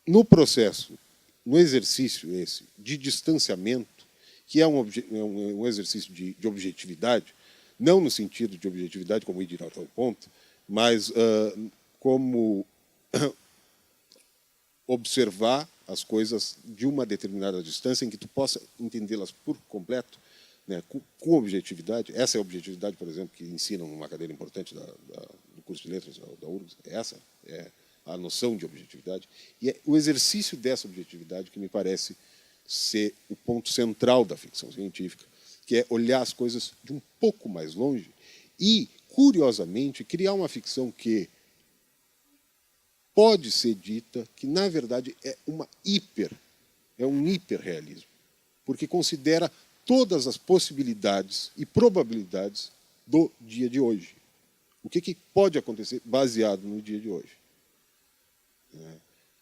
no processo, no exercício esse de distanciamento, que é um exercício de objetividade, não no sentido de objetividade como ir direto ao ponto, mas como observar as coisas de uma determinada distância em que tu possa entendê-las por completo, com objetividade. Essa é a objetividade, por exemplo, que ensinam numa cadeira importante do curso de letras da URGS. Essa é a noção de objetividade. E é o exercício dessa objetividade que me parece ser o ponto central da ficção científica, que é olhar as coisas de um pouco mais longe e, curiosamente, criar uma ficção que pode ser dita que, na verdade, é um hiperrealismo, porque considera todas as possibilidades e probabilidades do dia de hoje. O que pode acontecer baseado no dia de hoje?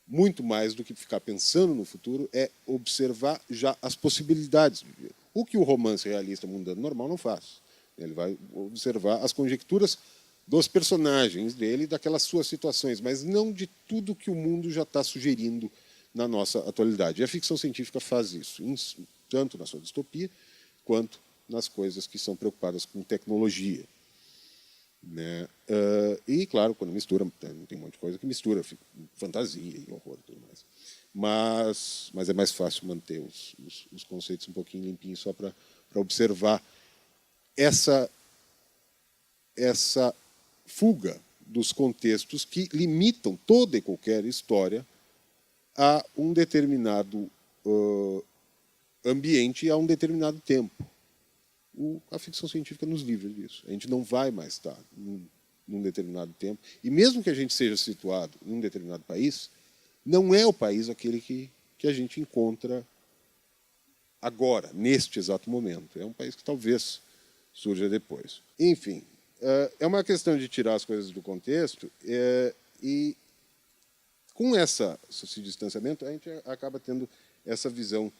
Muito mais do que ficar pensando no futuro é observar já as possibilidades do dia. O que o romance realista mundano normal não faz. Ele vai observar as conjecturas dos personagens dele, daquelas suas situações, mas não de tudo que o mundo já está sugerindo na nossa atualidade. E a ficção científica faz isso, tanto na sua distopia, quanto nas coisas que são preocupadas com tecnologia. E, claro, quando mistura, tem um monte de coisa que mistura, fantasia e horror e tudo mais. Mas é mais fácil manter os conceitos um pouquinho limpinhos só para observar essa fuga dos contextos que limitam toda e qualquer história a um determinado ambiente e a um determinado tempo. A ficção científica nos livra disso. A gente não vai mais estar num determinado tempo. E mesmo que a gente seja situado em um determinado país, não é o país aquele que a gente encontra agora, neste exato momento. É um país que talvez surja depois. Enfim, é uma questão de tirar as coisas do contexto e, com esse distanciamento, a gente acaba tendo essa visão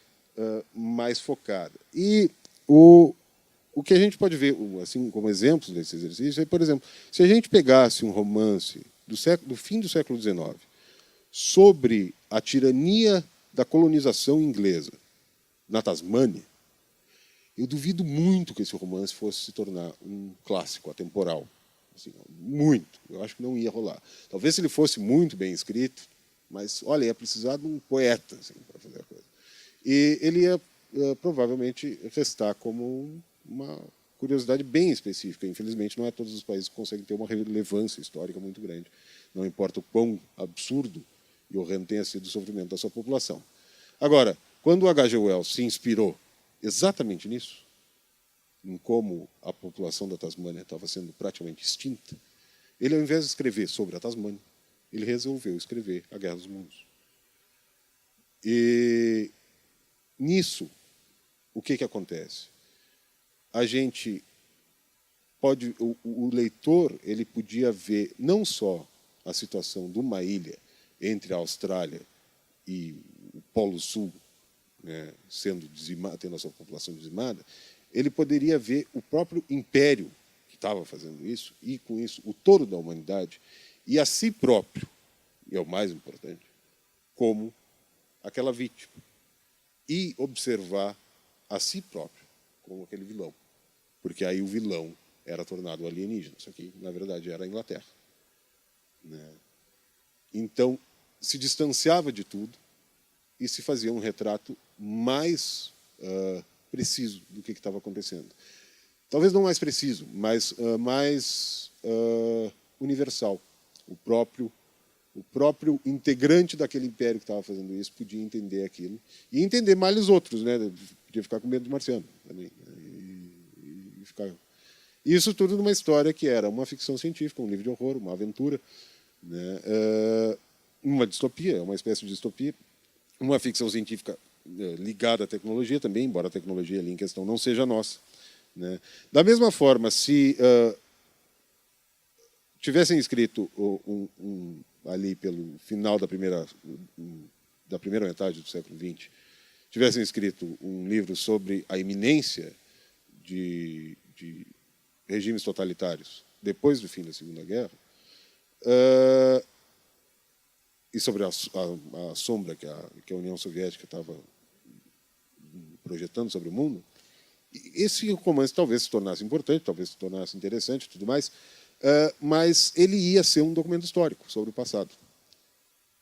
mais focada. E o o que a gente pode ver assim como exemplos desse exercício é, por exemplo, se a gente pegasse um romance do fim do século XIX sobre a tirania da colonização inglesa na Tasmânia, eu duvido muito que esse romance fosse se tornar um clássico atemporal. Assim, muito. Eu acho que não ia rolar. Talvez se ele fosse muito bem escrito, mas, olha, ia precisar de um poeta assim, para fazer a coisa. E ele ia provavelmente restar como uma curiosidade bem específica. Infelizmente, não é todos os países que conseguem ter uma relevância histórica muito grande. Não importa o quão absurdo e horrendo tenha sido o sofrimento da sua população. Agora, quando o H.G. Wells se inspirou exatamente nisso, em como a população da Tasmânia estava sendo praticamente extinta, ele, ao invés de escrever sobre a Tasmânia, ele resolveu escrever A Guerra dos Mundos. E nisso, o que acontece? A gente pode, o leitor, ele podia ver não só a situação de uma ilha entre a Austrália e o Polo Sul, né, sendo dizimada, tendo a sua população dizimada, ele poderia ver o próprio império que estava fazendo isso e, com isso, o todo da humanidade e a si próprio, e é o mais importante, como aquela vítima, e observar a si próprio como aquele vilão, porque aí o vilão era tornado alienígena, isso aqui, na verdade, era a Inglaterra, né? Então, se distanciava de tudo e se fazia um retrato mais preciso do que estava acontecendo. Talvez não mais preciso, mas mais universal. O próprio integrante daquele império que estava fazendo isso podia entender aquilo e entender mais os outros, né? Podia ficar com medo do marciano também, e ficar... Isso tudo numa história que era uma ficção científica, um livro de horror, uma aventura, né? Uma distopia, uma espécie de distopia, uma ficção científica ligada à tecnologia também, embora a tecnologia ali em questão não seja nossa, né? Da mesma forma, se tivessem escrito ali pelo final da primeira metade do século XX, tivessem escrito um livro sobre a iminência de regimes totalitários depois do fim da Segunda Guerra, e sobre a sombra que a União Soviética estava projetando sobre o mundo, esse romance talvez se tornasse importante, talvez se tornasse interessante e tudo mais, mas ele ia ser um documento histórico sobre o passado.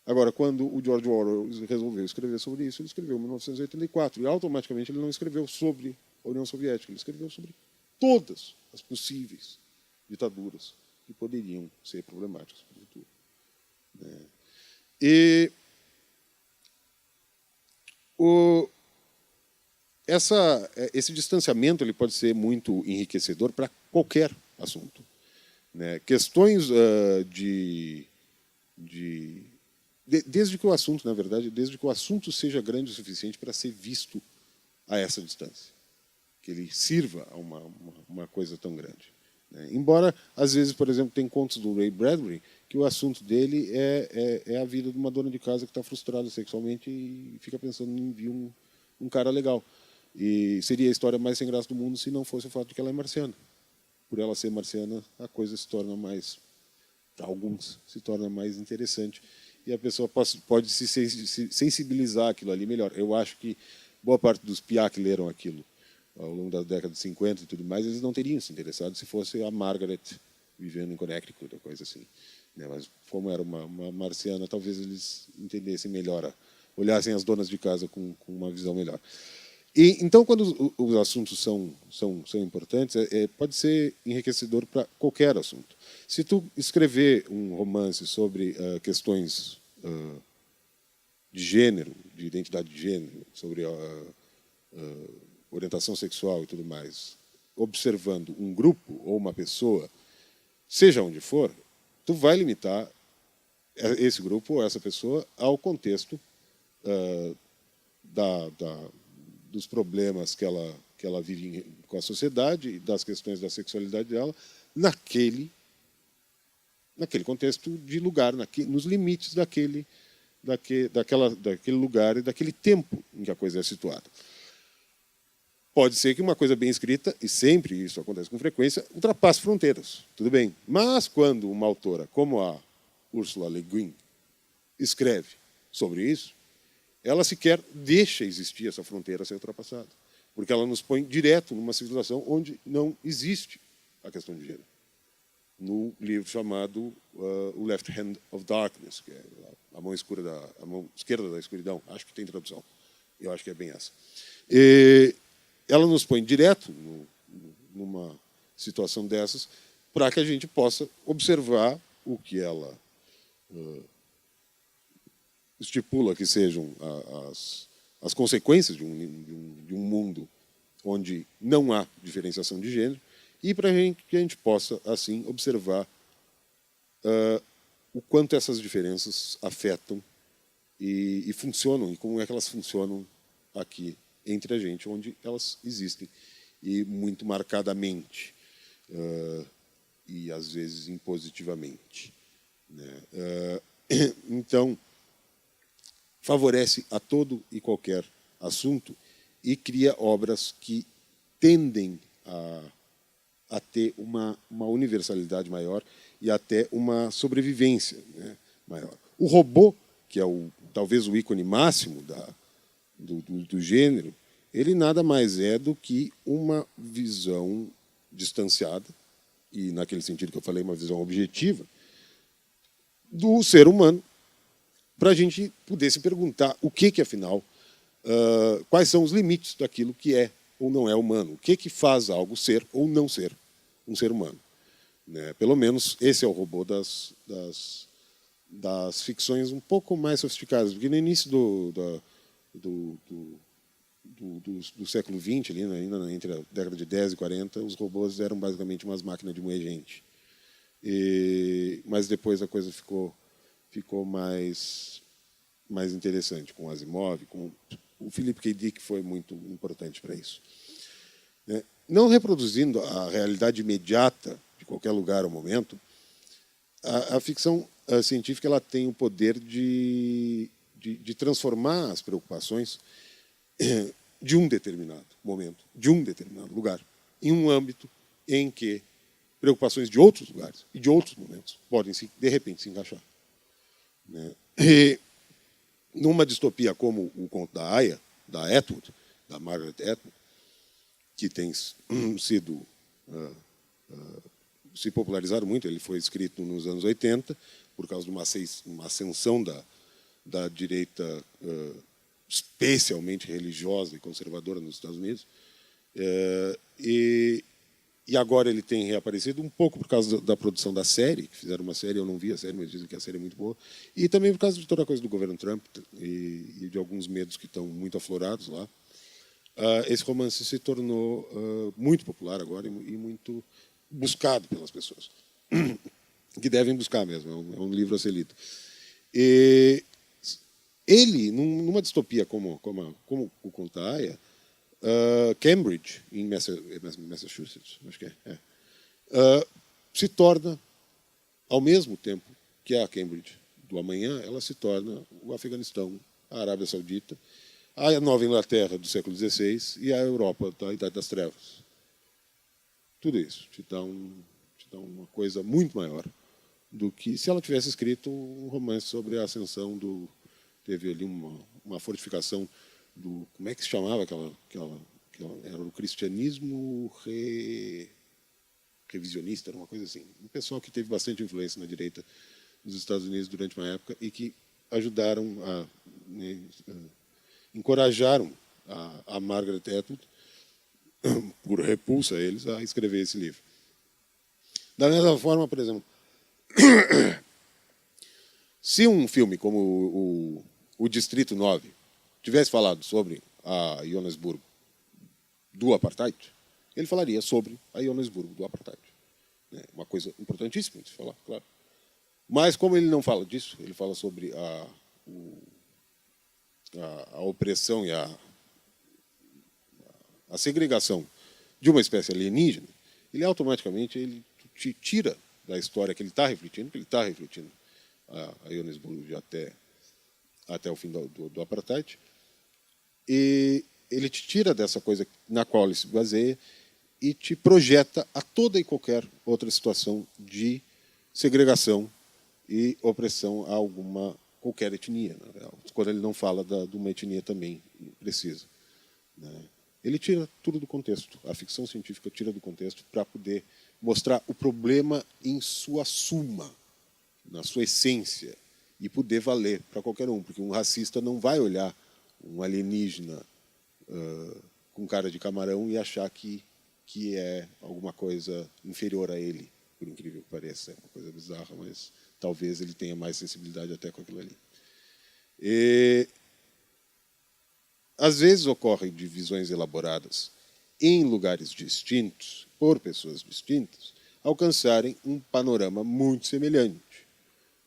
Agora, quando o George Orwell resolveu escrever sobre isso, ele escreveu em 1984, e automaticamente ele não escreveu sobre a União Soviética, ele escreveu sobre todas as possíveis ditaduras que poderiam ser problemáticas para o futuro, né? E esse distanciamento ele pode ser muito enriquecedor para qualquer assunto, né? Questões desde que o assunto, na verdade, desde que o assunto seja grande o suficiente para ser visto a essa distância, que ele sirva a uma coisa tão grande, né? Embora, às vezes, por exemplo, tem contos do Ray Bradbury que o assunto dele é a vida de uma dona de casa que está frustrada sexualmente e fica pensando em vir um cara legal. E seria a história mais sem graça do mundo se não fosse o fato de que ela é marciana. Por ela ser marciana, a coisa se torna mais, para alguns, se torna mais interessante. E a pessoa pode se sensibilizar aquilo ali melhor. Eu acho que boa parte dos piá que leram aquilo ao longo da década de 50 e tudo mais, eles não teriam se interessado se fosse a Margaret vivendo em Connecticut, ou coisa assim, né? Mas como era uma marciana, talvez eles entendessem melhor, olhassem as donas de casa com uma visão melhor. E então, quando os assuntos são importantes, pode ser enriquecedor para qualquer assunto. Se tu escrever um romance sobre questões de gênero, de identidade de gênero, sobre orientação sexual e tudo mais, observando um grupo ou uma pessoa, seja onde for, tu vai limitar esse grupo ou essa pessoa ao contexto dos problemas que ela vive com a sociedade e das questões da sexualidade dela naquele contexto de lugar, nos limites daquele lugar e daquele tempo em que a coisa é situada. pode ser que uma coisa bem escrita, e sempre isso acontece com frequência, ultrapasse fronteiras, tudo bem. Mas quando uma autora como a Ursula Le Guin escreve sobre isso, ela sequer deixa existir essa fronteira ser ultrapassada, porque ela nos põe direto numa civilização onde não existe a questão de gênero. No livro chamado O Left Hand of Darkness, que é a mão esquerda da escuridão, acho que tem tradução, eu acho que é bem essa. E ela nos põe direto numa situação dessas para que a gente possa observar o que ela estipula que sejam as consequências de um mundo onde não há diferenciação de gênero, e para que a gente possa, assim, observar o quanto essas diferenças afetam e funcionam, e como é que elas funcionam aqui entre a gente, onde elas existem, e muito marcadamente, e às vezes impositivamente, né? Então, favorece a todo e qualquer assunto e cria obras que tendem a ter uma universalidade maior e até uma sobrevivência, né, maior. O robô, que é talvez o ícone máximo do gênero, ele nada mais é do que uma visão distanciada, e naquele sentido que eu falei, uma visão objetiva, do ser humano, para a gente poder se perguntar o que afinal, quais são os limites daquilo que é ou não é humano, o que faz algo ser ou não ser um ser humano, né? Pelo menos esse é o robô das ficções um pouco mais sofisticadas, porque no início do século XX, ali, ainda entre a década de 10 e 40, os robôs eram basicamente umas máquinas de moer gente. Mas depois a coisa ficou mais interessante, com Asimov, com o Philip K. Dick foi muito importante para isso. Não reproduzindo a realidade imediata de qualquer lugar ou momento, a ficção científica ela tem o poder de transformar as preocupações de um determinado momento, de um determinado lugar, em um âmbito em que preocupações de outros lugares e de outros momentos podem, de repente, se encaixar. E numa distopia como o conto da Aya, da Atwood, da Margaret Atwood, que tem sido se popularizado muito, ele foi escrito nos anos 80 por causa de uma ascensão da direita especialmente religiosa e conservadora nos Estados Unidos, e agora ele tem reaparecido um pouco por causa da produção da série, que fizeram uma série, eu não vi a série, mas dizem que a série é muito boa, e também por causa de toda a coisa do governo Trump e de alguns medos que estão muito aflorados lá. Esse romance se tornou muito popular agora e muito buscado pelas pessoas, que devem buscar mesmo, é um livro a ser lido. E ele, numa distopia como o conto da Aya, Cambridge, em Massachusetts, acho que se torna, ao mesmo tempo que a Cambridge do amanhã, ela se torna o Afeganistão, a Arábia Saudita, a Nova Inglaterra do século XVI e a Europa da Idade das Trevas. Tudo isso te dá uma coisa muito maior do que se ela tivesse escrito um romance sobre a ascensão teve ali uma fortificação como é que se chamava era o cristianismo revisionista, era uma coisa assim. Um pessoal que teve bastante influência na direita dos Estados Unidos durante uma época e que ajudaram encorajaram a Margaret Atwood, por repulsa a eles, a escrever esse livro. Da mesma forma, por exemplo, se um filme como o Distrito 9 tivesse falado sobre a Johannesburgo do apartheid, ele falaria sobre a Johannesburgo do apartheid. É uma coisa importantíssima de se falar, claro. Mas como ele não fala disso, ele fala sobre a opressão e a segregação de uma espécie alienígena, ele automaticamente te tira da história que ele está refletindo, a Johannesburgo até o fim do apartheid, e ele te tira dessa coisa na qual ele se baseia e te projeta a toda e qualquer outra situação de segregação e opressão a qualquer etnia, na real. Quando ele não fala de uma etnia também precisa, né? Ele tira tudo do contexto. A ficção científica tira do contexto para poder mostrar o problema em sua suma, na sua essência, e poder valer para qualquer um, porque um racista não vai olhar um alienígena com cara de camarão e achar que é alguma coisa inferior a ele, por incrível que pareça. É uma coisa bizarra, mas talvez ele tenha mais sensibilidade até com aquilo ali. Às vezes ocorrem divisões elaboradas em lugares distintos, por pessoas distintas, alcançarem um panorama muito semelhante,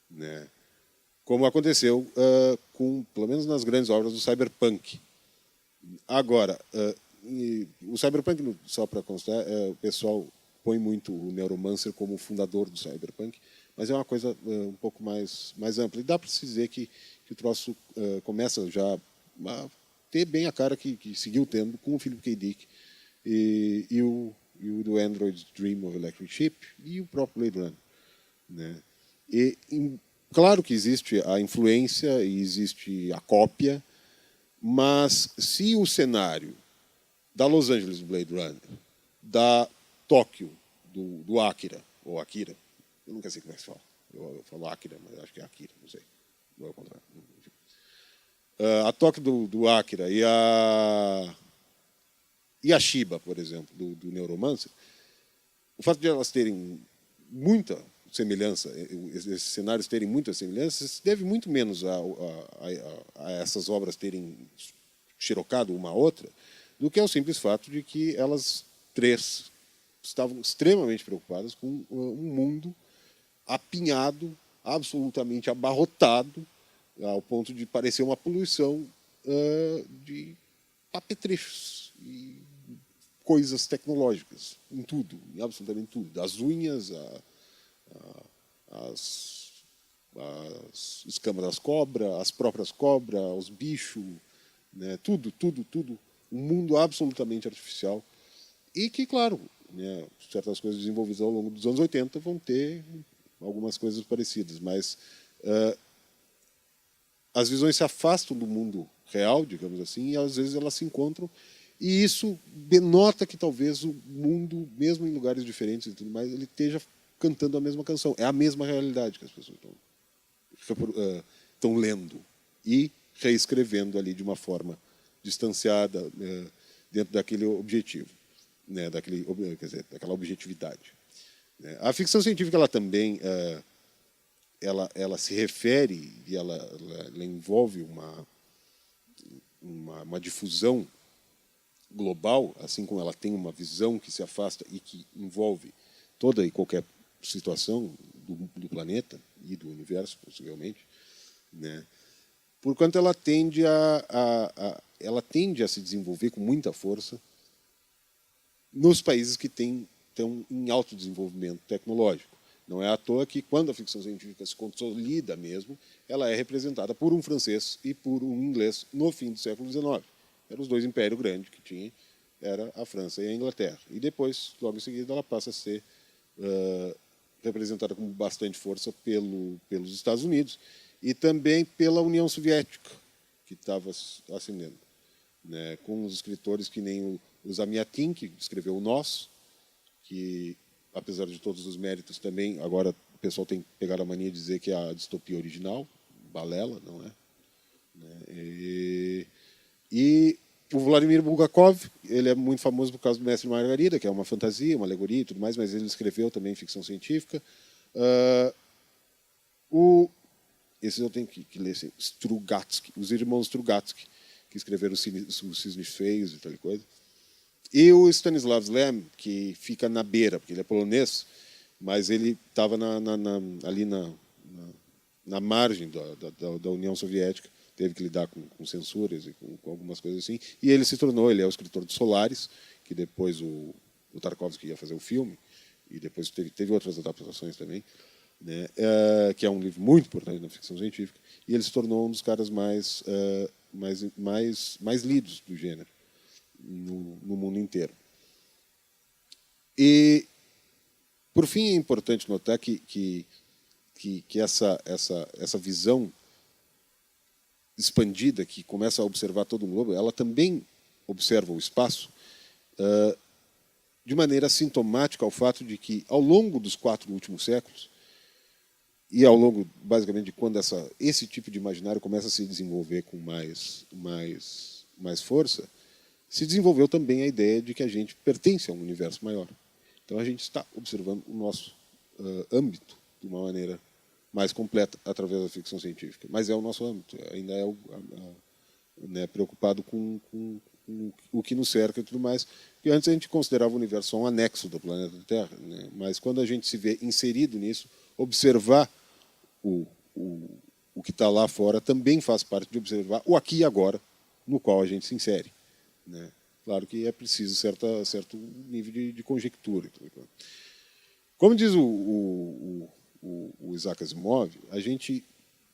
né? Como aconteceu pelo menos nas grandes obras do cyberpunk. Agora, o cyberpunk, só para constar, o pessoal põe muito o Neuromancer como o fundador do cyberpunk, mas é uma coisa um pouco mais ampla. E dá para se dizer que o troço começa já a ter bem a cara que seguiu tendo com o Philip K. Dick e o do Android's Dream of Electric Sheep e o próprio Blade Runner, né? Claro que existe a influência e existe a cópia, mas se o cenário da Los Angeles do Blade Runner, da Tóquio do Akira, ou Akira, eu nunca sei como é que se fala. Eu falo Akira, mas acho que é Akira, não sei. Não é o contrário. A Tóquio do Akira e a Shiba, por exemplo, do Neuromancer, o fato de elas terem muita semelhança, esses cenários terem muitas semelhanças, se deve muito menos a essas obras terem xerocado uma a outra, do que ao simples fato de que elas três estavam extremamente preocupadas com um mundo apinhado, absolutamente abarrotado, ao ponto de parecer uma poluição de apetrechos e coisas tecnológicas, em tudo, em absolutamente tudo, das unhas as escamas das cobras, as próprias cobras, os bichos, né? Tudo. Um mundo absolutamente artificial e que, claro, né, certas coisas desenvolvidas ao longo dos anos 80 vão ter algumas coisas parecidas, mas as visões se afastam do mundo real, digamos assim, e às vezes elas se encontram, e isso denota que talvez o mundo, mesmo em lugares diferentes e tudo mais, ele esteja cantando a mesma canção. É a mesma realidade que as pessoas estão lendo e reescrevendo ali de uma forma distanciada, dentro daquele objetivo, né, daquela objetividade. A ficção científica ela também ela se refere e ela envolve uma difusão global, assim como ela tem uma visão que se afasta e que envolve toda e qualquer situação do planeta e do universo, possivelmente, né? Porquanto ela tende a se desenvolver com muita força nos países que estão em alto desenvolvimento tecnológico. Não é à toa que, quando a ficção científica se consolida mesmo, ela é representada por um francês e por um inglês no fim do século XIX. Eram os dois impérios grandes que tinha, era a França e a Inglaterra. E depois, logo em seguida, ela passa a ser representada com bastante força pelos Estados Unidos e também pela União Soviética, que estava ascendendo, né, com os escritores que nem o Zamyatin, que escreveu o Nós, que, apesar de todos os méritos também, agora o pessoal tem pegado a mania de dizer que é a distopia original, balela, não é? E o Vladimir Bulgakov, ele é muito famoso por causa do Mestre Margarida, que é uma fantasia, uma alegoria e tudo mais, mas ele escreveu também ficção científica. Esse eu tenho que ler, assim, Strugatsky, os irmãos Strugatsky, que escreveram os Cisnes Feios e tal coisa. E o Stanislav Lem, que fica na beira, porque ele é polonês, mas ele estava ali na margem da União Soviética, teve que lidar com censuras e com algumas coisas assim, e ele é o escritor de Solaris, que depois o Tarkovsky ia fazer o filme, e depois teve outras adaptações também, né, que é um livro muito importante na ficção científica, e ele se tornou um dos caras mais lidos do gênero. no mundo inteiro. E, por fim, é importante notar que essa visão expandida, que começa a observar todo o globo, ela também observa o espaço de maneira sintomática ao fato de que, ao longo dos 4 últimos séculos, e ao longo, basicamente, de quando esse tipo de imaginário começa a se desenvolver com mais força, se desenvolveu também a ideia de que a gente pertence a um universo maior. Então, a gente está observando o nosso âmbito de uma maneira mais completa através da ficção científica. Mas é o nosso âmbito, ainda é né, preocupado com o que nos cerca e tudo mais. Porque antes a gente considerava o universo só um anexo do planeta Terra, né? Mas quando a gente se vê inserido nisso, observar o que está lá fora também faz parte de observar o aqui e agora no qual a gente se insere, né? Claro que é preciso certo nível de conjectura. Como diz o Isaac Asimov, a gente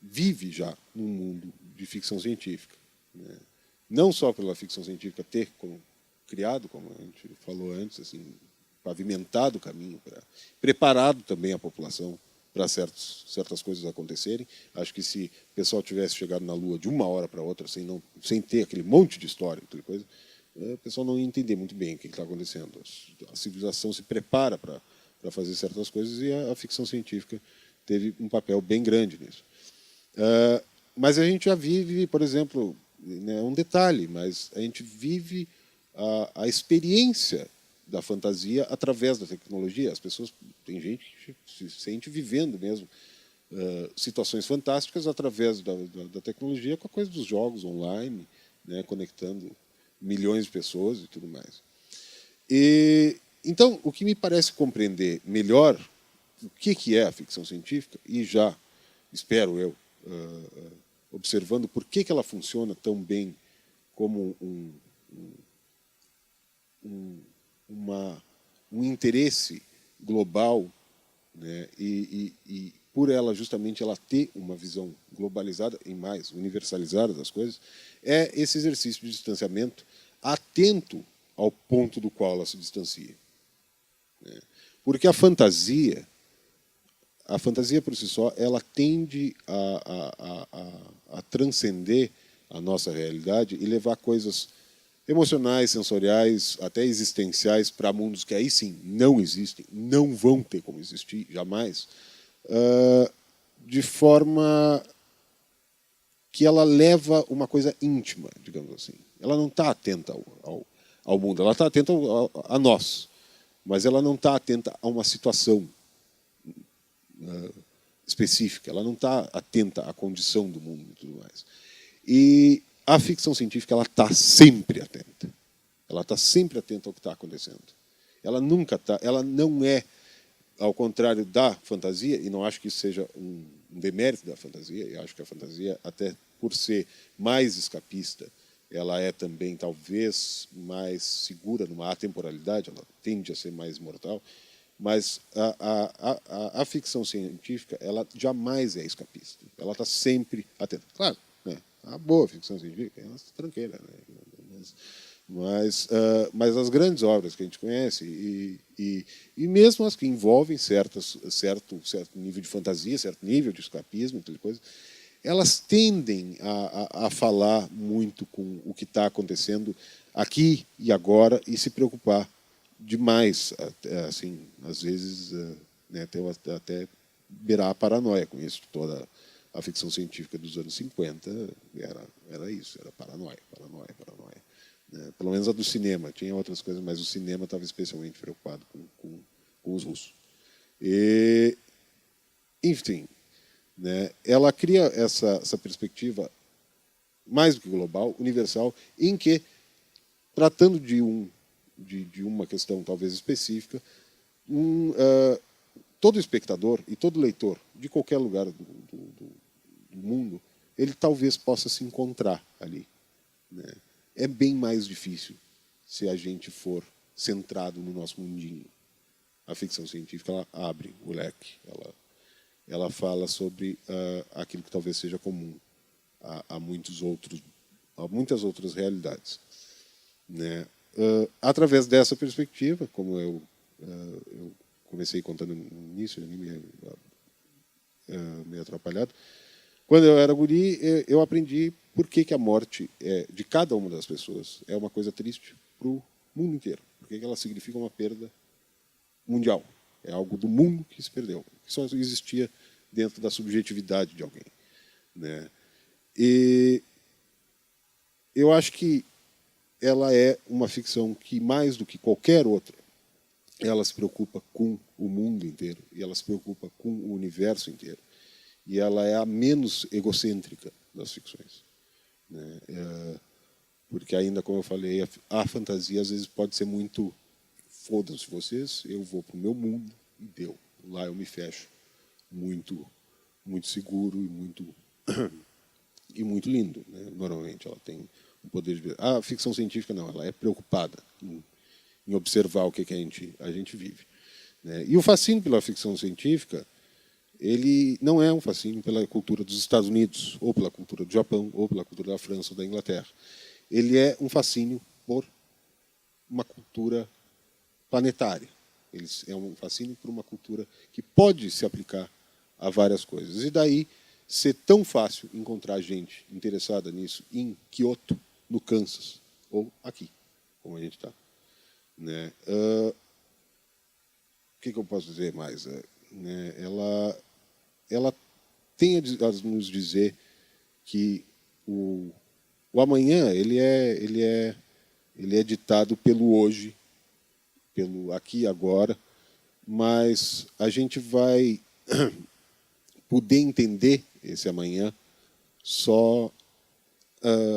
vive já num mundo de ficção científica, né? Não só pela ficção científica ter criado, como a gente falou antes, assim, pavimentado o caminho, preparado também a população para certas coisas acontecerem. Acho que se o pessoal tivesse chegado na Lua de uma hora para outra, sem ter aquele monte de história, coisa, o pessoal não ia entender muito bem o que está acontecendo. A civilização se prepara para fazer certas coisas e a ficção científica teve um papel bem grande nisso. Mas a gente já vive, por exemplo, né, um detalhe, mas a gente vive a experiência da fantasia através da tecnologia. As pessoas, tem gente que se sente vivendo mesmo situações fantásticas através da tecnologia, com a coisa dos jogos online, né, conectando milhões de pessoas e tudo mais. Então, o que me parece compreender melhor o que é a ficção científica, e já, espero eu, observando por que ela funciona tão bem como um interesse global, né, e por ela justamente ela ter uma visão globalizada e mais universalizada das coisas, é esse exercício de distanciamento atento ao ponto do qual ela se distancia, né? Porque a fantasia por si só, ela tende a transcender a nossa realidade e levar coisas emocionais, sensoriais, até existenciais para mundos que aí sim não existem, não vão ter como existir jamais, de forma que ela leva uma coisa íntima, digamos assim. Ela não está atenta ao mundo, ela está atenta a nós, mas ela não está atenta a uma situação específica, ela não está atenta à condição do mundo e tudo mais. E a ficção científica ela está sempre atenta. Ela está sempre atenta ao que está acontecendo. Ela não é, ao contrário da fantasia, e não acho que isso seja um demérito da fantasia, eu acho que a fantasia, até por ser mais escapista, ela é também talvez mais segura numa atemporalidade, ela tende a ser mais mortal, mas a ficção científica ela jamais é escapista. Ela está sempre atenta. Claro, né? A boa ficção científica é uma tranqueira, né? Mas as grandes obras que a gente conhece, e mesmo as que envolvem certo nível de fantasia, certo nível de escapismo, coisa, elas tendem a falar muito com o que está acontecendo aqui e agora e se preocupar demais, assim, às vezes, né, até beirar a paranoia com isso. Toda a ficção científica dos anos 50 era isso, era paranoia. Né? Pelo menos a do cinema. Tinha outras coisas, mas o cinema estava especialmente preocupado com os russos. Enfim, né, ela cria essa perspectiva mais do que global, universal, em que, tratando de uma questão talvez específica, todo espectador e todo leitor de qualquer lugar do mundo, ele talvez possa se encontrar ali, né? É bem mais difícil se a gente for centrado no nosso mundinho. A ficção científica ela abre o leque, ela fala sobre aquilo que talvez seja comum a muitas outras realidades, né? através dessa perspectiva, como eu comecei contando no início, meio atrapalhado, quando eu era guri, eu aprendi por que a morte de cada uma das pessoas é uma coisa triste para o mundo inteiro. Porque ela significa uma perda mundial. É algo do mundo que se perdeu, que só existia dentro da subjetividade de alguém, né? E eu acho que ela é uma ficção que, mais do que qualquer outra, ela se preocupa com o mundo inteiro, e ela se preocupa com o universo inteiro. E ela é a menos egocêntrica das ficções, né? Porque ainda, como eu falei, a fantasia às vezes pode ser muito foda-se vocês, eu vou para o meu mundo e deu. Lá eu me fecho muito, muito seguro e muito lindo, né? Normalmente ela tem um poder de... A ficção científica não, ela é preocupada em observar o que a gente vive, né? E o fascínio pela ficção científica, ele não é um fascínio pela cultura dos Estados Unidos, ou pela cultura do Japão, ou pela cultura da França ou da Inglaterra. Ele é um fascínio por uma cultura planetária. Ele é um fascínio por uma cultura que pode se aplicar a várias coisas. E daí ser tão fácil encontrar gente interessada nisso em Kyoto, no Kansas, ou aqui, como a gente está, né? O que eu posso dizer mais? Né? Ela tem a nos dizer que o amanhã ele é ditado pelo hoje, pelo aqui e agora, mas a gente vai poder entender esse amanhã só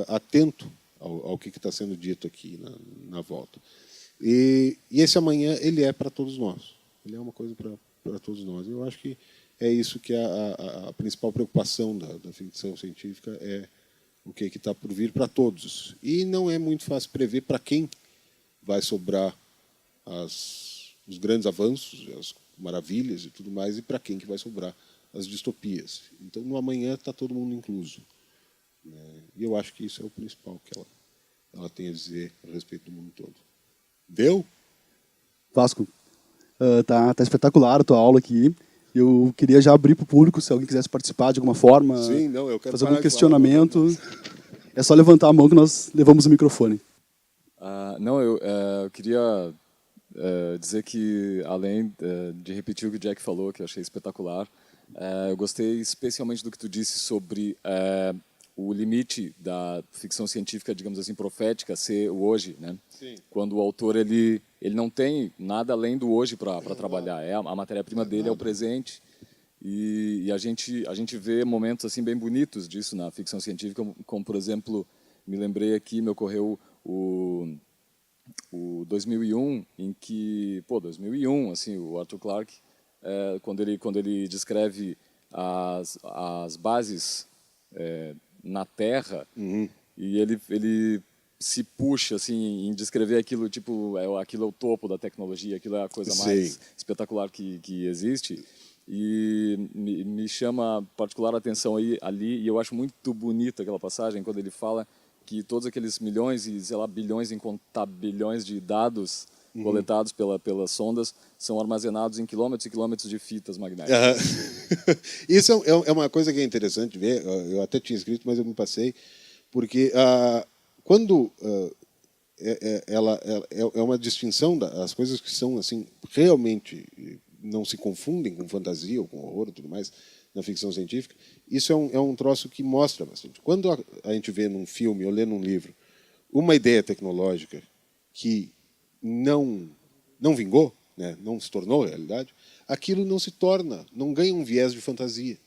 atento ao que está sendo dito aqui na volta. E esse amanhã ele é para todos nós. Ele é uma coisa para todos nós. Eu acho que é isso que é a principal preocupação da ficção científica, é o que está por vir para todos. E não é muito fácil prever para quem vai sobrar os grandes avanços, as maravilhas e tudo mais, e para quem que vai sobrar as distopias. Então, no amanhã está todo mundo incluso, né? E eu acho que isso é o principal que ela tem a dizer a respeito do mundo todo. Deu? Vasco, tá espetacular a tua aula aqui. Eu queria já abrir para o público, se alguém quisesse participar de alguma forma, Sim, não, eu quero fazer algum parar de questionamento. falar. É só levantar a mão que nós levamos o microfone. Não, eu queria dizer que, além de repetir o que o Jack falou, que eu achei espetacular, eu gostei especialmente do que tu disse sobre o limite da ficção científica, digamos assim, profética, ser o hoje, né? Sim. Quando o autor ele não tem nada além do hoje para trabalhar, a matéria-prima dele é o presente, e a gente vê momentos assim bem bonitos disso na ficção científica, como por exemplo, me lembrei aqui, me ocorreu o 2001, em que 2001, assim, o Arthur Clarke, quando ele descreve as bases na Terra, e ele se puxa assim em descrever aquilo, tipo, aquilo é o topo da tecnologia, aquilo é a coisa mais espetacular que existe, e me chama particular atenção ali, e eu acho muito bonita aquela passagem quando ele fala que todos aqueles milhões e, sei lá, bilhões, incontabilhões de dados coletados pelas sondas são armazenados em quilômetros e quilômetros de fitas magnéticas. Isso é uma coisa que é interessante ver. Eu até tinha escrito, mas eu me passei, porque quando ela é uma distinção das coisas que são assim realmente não se confundem com fantasia ou com horror e tudo mais na ficção científica. Isso é um troço que mostra bastante. Quando a gente vê num filme ou lê num livro uma ideia tecnológica que não vingou, né, não se tornou realidade, aquilo não ganha um viés de fantasia.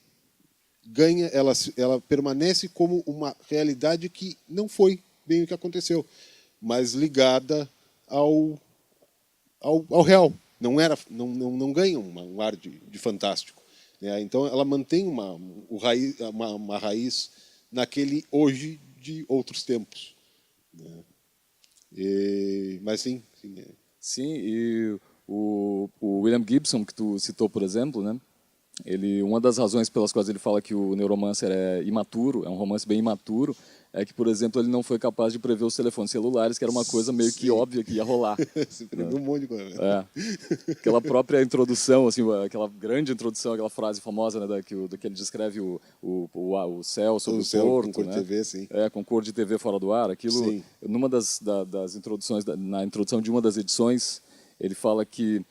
Ela permanece como uma realidade que não foi bem o que aconteceu, mas ligada ao real. Não ganha um ar de fantástico, né? Então ela mantém uma raiz naquele hoje de outros tempos, né? Mas sim. Sim, e o William Gibson, que tu citou, por exemplo, né? Uma das razões pelas quais ele fala que o Neuromancer é imaturo, é um romance bem imaturo, é que, por exemplo, ele não foi capaz de prever os telefones celulares, que era uma coisa meio que óbvia que ia rolar. Você previu um monte de coisa. Aquela própria introdução, assim, aquela grande introdução, aquela frase famosa, né, que ele descreve o céu sobre o céu porto, com cor de né? TV, sim. Com cor de TV fora do ar. Aquilo, Sim. numa das introduções, na introdução de uma das edições, ele fala que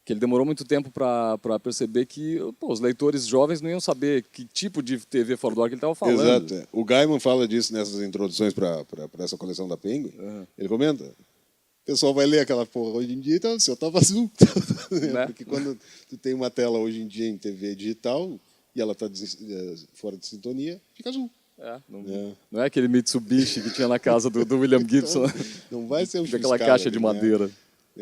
ele demorou muito tempo para perceber que os leitores jovens não iam saber que tipo de TV fora do ar que ele estava falando. Exato. É. O Gaiman fala disso nessas introduções para essa coleção da Penguin. Ele comenta: o pessoal vai ler aquela porra hoje em dia, então o céu estava azul. Né? Porque quando tu tem uma tela hoje em dia em TV digital e ela está fora de sintonia, fica azul. Não é aquele Mitsubishi que tinha na casa do William Gibson. Não vai ser um aquela caixa de madeira.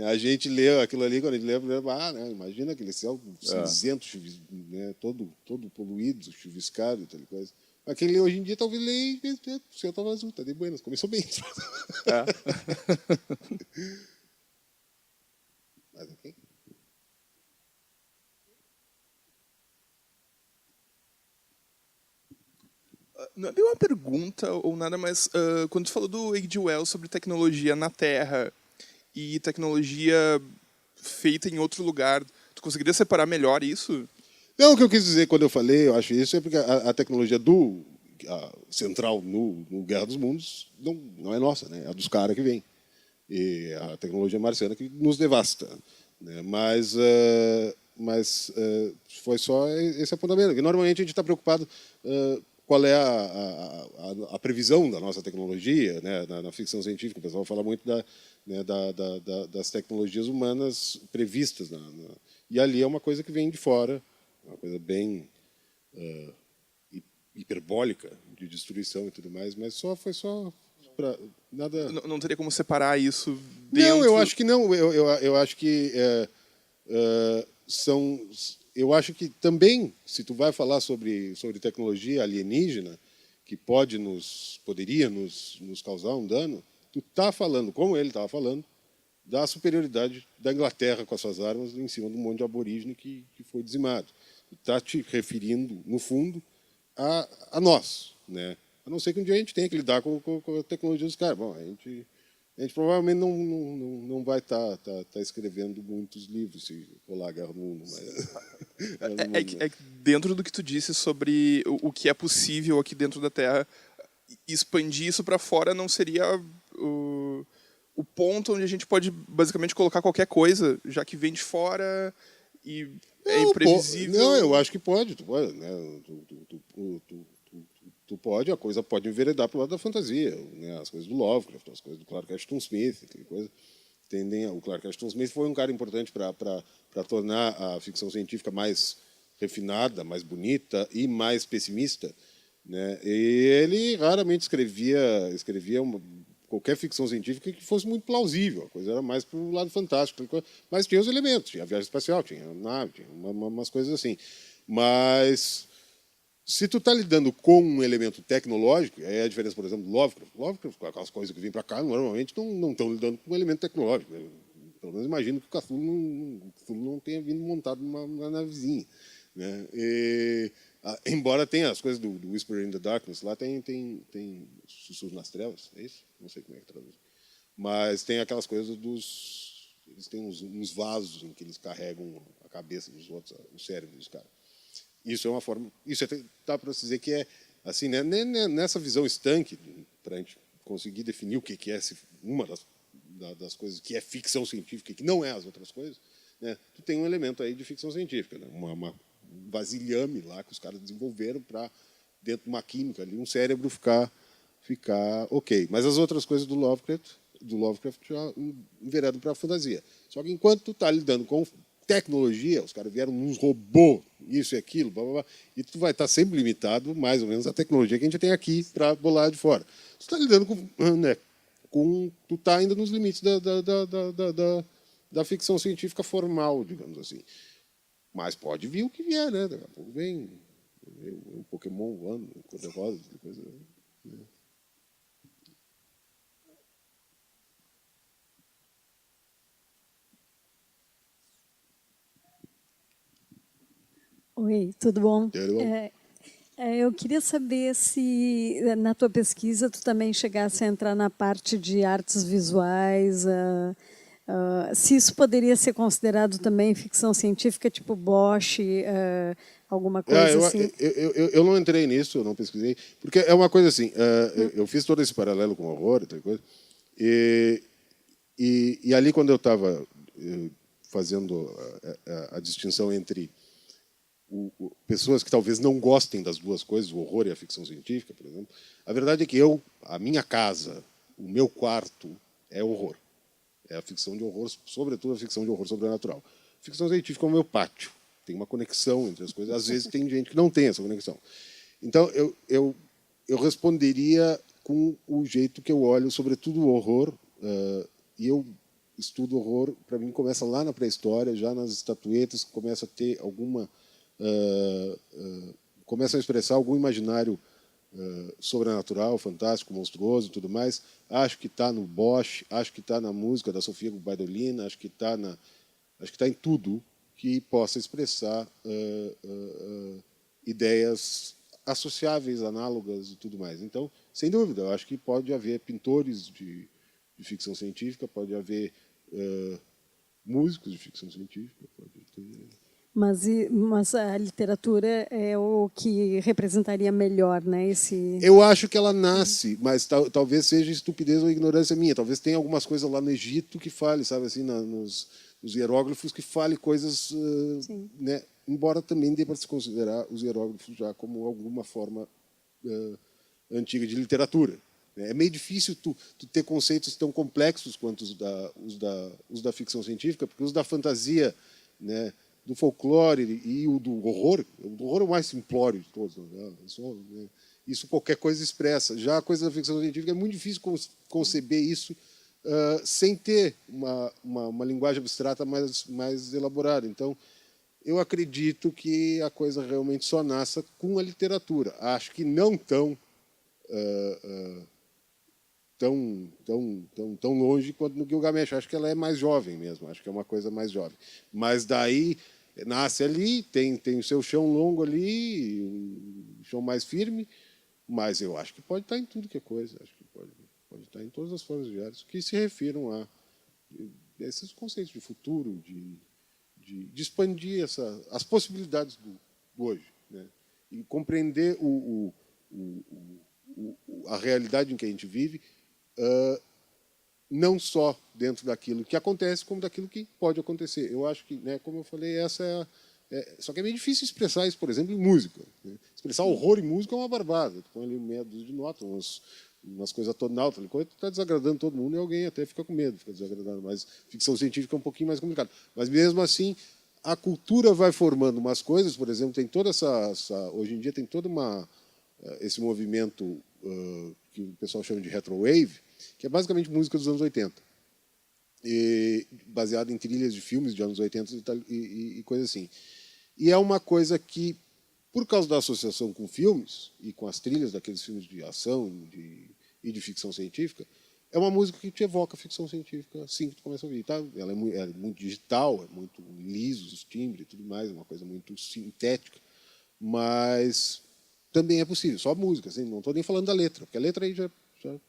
A gente lê aquilo ali, quando a gente lê, né, imagina aquele céu cinzento, né, todo poluído, chuviscado e tal coisa. Aquele hoje em dia, talvez leia e o céu estava azul, tá de buenas, começou bem. Mais okay? Não é bem uma pergunta ou nada, mas quando tu falou do H.G. Wells sobre tecnologia na Terra e tecnologia feita em outro lugar, tu conseguiria separar melhor isso? Não, o que eu quis dizer quando eu falei, eu acho isso, é porque a tecnologia central no Guerra dos Mundos não é nossa, né? É a dos caras que vem. E a tecnologia marciana que nos devasta. Né? Mas foi só esse apontamento. Que normalmente a gente está preocupado qual é a previsão da nossa tecnologia, né? Na ficção científica. O pessoal fala muito das tecnologias humanas previstas. E ali é uma coisa que vem de fora, uma coisa bem hiperbólica, de destruição e tudo mais, mas foi só para nada. Não teria como separar isso dentro? Não, eu acho que não. Eu acho que são. Eu acho que também, se tu vai falar sobre tecnologia alienígena, que poderia nos causar um dano, tu está falando, como ele estava falando, da superioridade da Inglaterra com as suas armas em cima de um monte de aborígene que foi dizimado. Tu está te referindo, no fundo, a nós, né? A não ser que um dia a gente tenha que lidar com a tecnologia dos caras. Bom, a gente provavelmente não vai estar escrevendo muitos livros se rolar a Guerra do Mundo. É que dentro do que tu disse sobre o que é possível aqui dentro da Terra, expandir isso para fora não seria o ponto onde a gente pode basicamente colocar qualquer coisa, já que vem de fora e é imprevisível? Não, eu acho que pode. Tu pode, né? Tu pode, a coisa pode enveredar para o lado da fantasia, né? As coisas do Lovecraft, as coisas do Clark Ashton Smith, aquela coisa. O Clark Ashton Smith foi um cara importante para tornar a ficção científica mais refinada, mais bonita e mais pessimista, né? E ele raramente escrevia qualquer ficção científica que fosse muito plausível. A coisa era mais para o lado fantástico, mas tinha os elementos, tinha a viagem espacial, tinha a nave, tinha umas coisas assim. Mas se tu está lidando com um elemento tecnológico, aí é a diferença, por exemplo, do Lovecraft, aquelas coisas que vêm para cá, normalmente não estão lidando com um elemento tecnológico. Pelo menos imagino que o Cthulhu não tenha vindo montado numa navezinha. Né? Embora tenha as coisas do Whisper in the Darkness, lá tem Sussurro nas Trevas, é isso? Não sei como é que traduz. Mas tem aquelas coisas eles têm uns vasos em que eles carregam a cabeça dos outros, o cérebro dos caras. Isso é uma forma. Isso dá para se dizer que é assim, né? Nessa visão estanque, para a gente conseguir definir o que é uma das coisas que é ficção científica e que não é as outras coisas, né? Tu tem um elemento aí de ficção científica, né? Um vasilhame lá que os caras desenvolveram para, dentro de uma química ali, um cérebro ficar ok. Mas as outras coisas do Lovecraft já enveredam para a fantasia. Só que enquanto tu está lidando com tecnologia, os caras vieram uns robôs, isso e aquilo, blá, blá, blá, e tu vai estar sempre limitado, mais ou menos, à tecnologia que a gente tem aqui para bolar de fora. Tu está lidando tu está ainda nos limites da ficção científica formal, digamos assim. Mas pode vir o que vier, né? Daqui a pouco vem um Pokémon voando, cor-de-rosa, coisa. Né? Oi, tudo bom? Tudo bom? Eu queria saber se, na tua pesquisa, tu também chegasse a entrar na parte de artes visuais, se isso poderia ser considerado também ficção científica, tipo Bosch, alguma coisa assim. Eu não entrei nisso, eu não pesquisei, porque é uma coisa assim, eu fiz todo esse paralelo com o horror e tal coisa, e ali quando eu estava fazendo a distinção entre pessoas que talvez não gostem das duas coisas, o horror e a ficção científica, por exemplo, a verdade é que a minha casa, o meu quarto é horror. É a ficção de horror, sobretudo a ficção de horror sobrenatural. A ficção científica é o meu pátio. Tem uma conexão entre as coisas. Às vezes tem gente que não tem essa conexão. Então, eu responderia com o jeito que eu olho, sobretudo o horror, e eu estudo horror, para mim, começa lá na pré-história, já nas estatuetas, começa a ter alguma... começa a expressar algum imaginário sobrenatural, fantástico, monstruoso e tudo mais. Acho que está no Bosch, acho que está na música da Sofia Gubaidolina, acho que está em tudo que possa expressar ideias associáveis, análogas e tudo mais. Então, sem dúvida, eu acho que pode haver pintores de ficção científica, pode haver músicos de ficção científica, pode ter... Mas a literatura é o que representaria melhor, né? Eu acho que ela nasce, mas talvez seja estupidez ou ignorância minha. Talvez tenha algumas coisas lá no Egito que fale, sabe, assim, nos hieróglifos que fale coisas, né? Embora também dê para se considerar os hieróglifos já como alguma forma antiga de literatura. É meio difícil tu ter conceitos tão complexos quanto os da ficção científica, porque os da fantasia, né, do folclore e o do horror é o mais simplório de todos. Né? Isso qualquer coisa expressa. Já a coisa da ficção científica é muito difícil conceber isso sem ter uma linguagem abstrata mais elaborada. Então, eu acredito que a coisa realmente só nasce com a literatura. Acho que não tão longe quanto no Gilgamesh. Acho que ela é mais jovem mesmo. Acho que é uma coisa mais jovem. Mas daí nasce ali, tem o seu chão longo ali, um chão mais firme, mas eu acho que pode estar em tudo que é coisa. Acho que pode estar em todas as formas de arte que se refiram a esses conceitos de futuro, de expandir as possibilidades do hoje, né? E compreender a realidade em que a gente vive, não só dentro daquilo que acontece, como daquilo que pode acontecer. Eu acho que, né, como eu falei, essa só que é meio difícil expressar isso, por exemplo, em música. Né? Expressar horror em música é uma barbada. Tu põe ali meia dúzia de notas, umas coisas tonal, tu está desagradando todo mundo e alguém até fica com medo, fica desagradado. Mas ficção científica é um pouquinho mais complicado. Mas mesmo assim, a cultura vai formando umas coisas, por exemplo, tem toda hoje em dia tem todo esse movimento que o pessoal chama de retrowave, que é basicamente música dos anos 80, baseada em trilhas de filmes de anos 80 e coisa assim. E é uma coisa que, por causa da associação com filmes e com as trilhas daqueles filmes de ação e de ficção científica, é uma música que te evoca ficção científica assim que tu começa a ouvir. Tá? Ela é muito digital, é muito liso os timbres e tudo mais, é uma coisa muito sintética, mas também é possível, só música, assim, não estou nem falando da letra, porque a letra aí já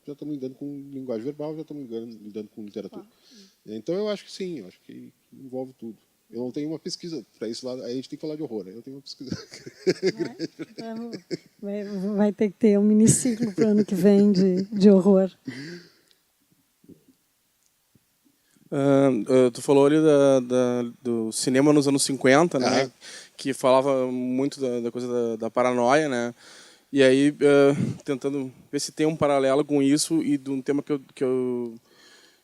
estamos lidando com linguagem verbal, já estamos lidando com literatura. Então eu acho que sim, eu acho que envolve tudo. Eu não tenho uma pesquisa para isso lá, aí a gente tem que falar de horror, aí eu tenho uma pesquisa grande. Então, vai ter que ter um miniciclo para o ano que vem de horror. Tu falou ali do cinema nos anos 50, né? Que falava muito da coisa da paranoia, né? E aí, tentando ver se tem um paralelo com isso e de um tema que eu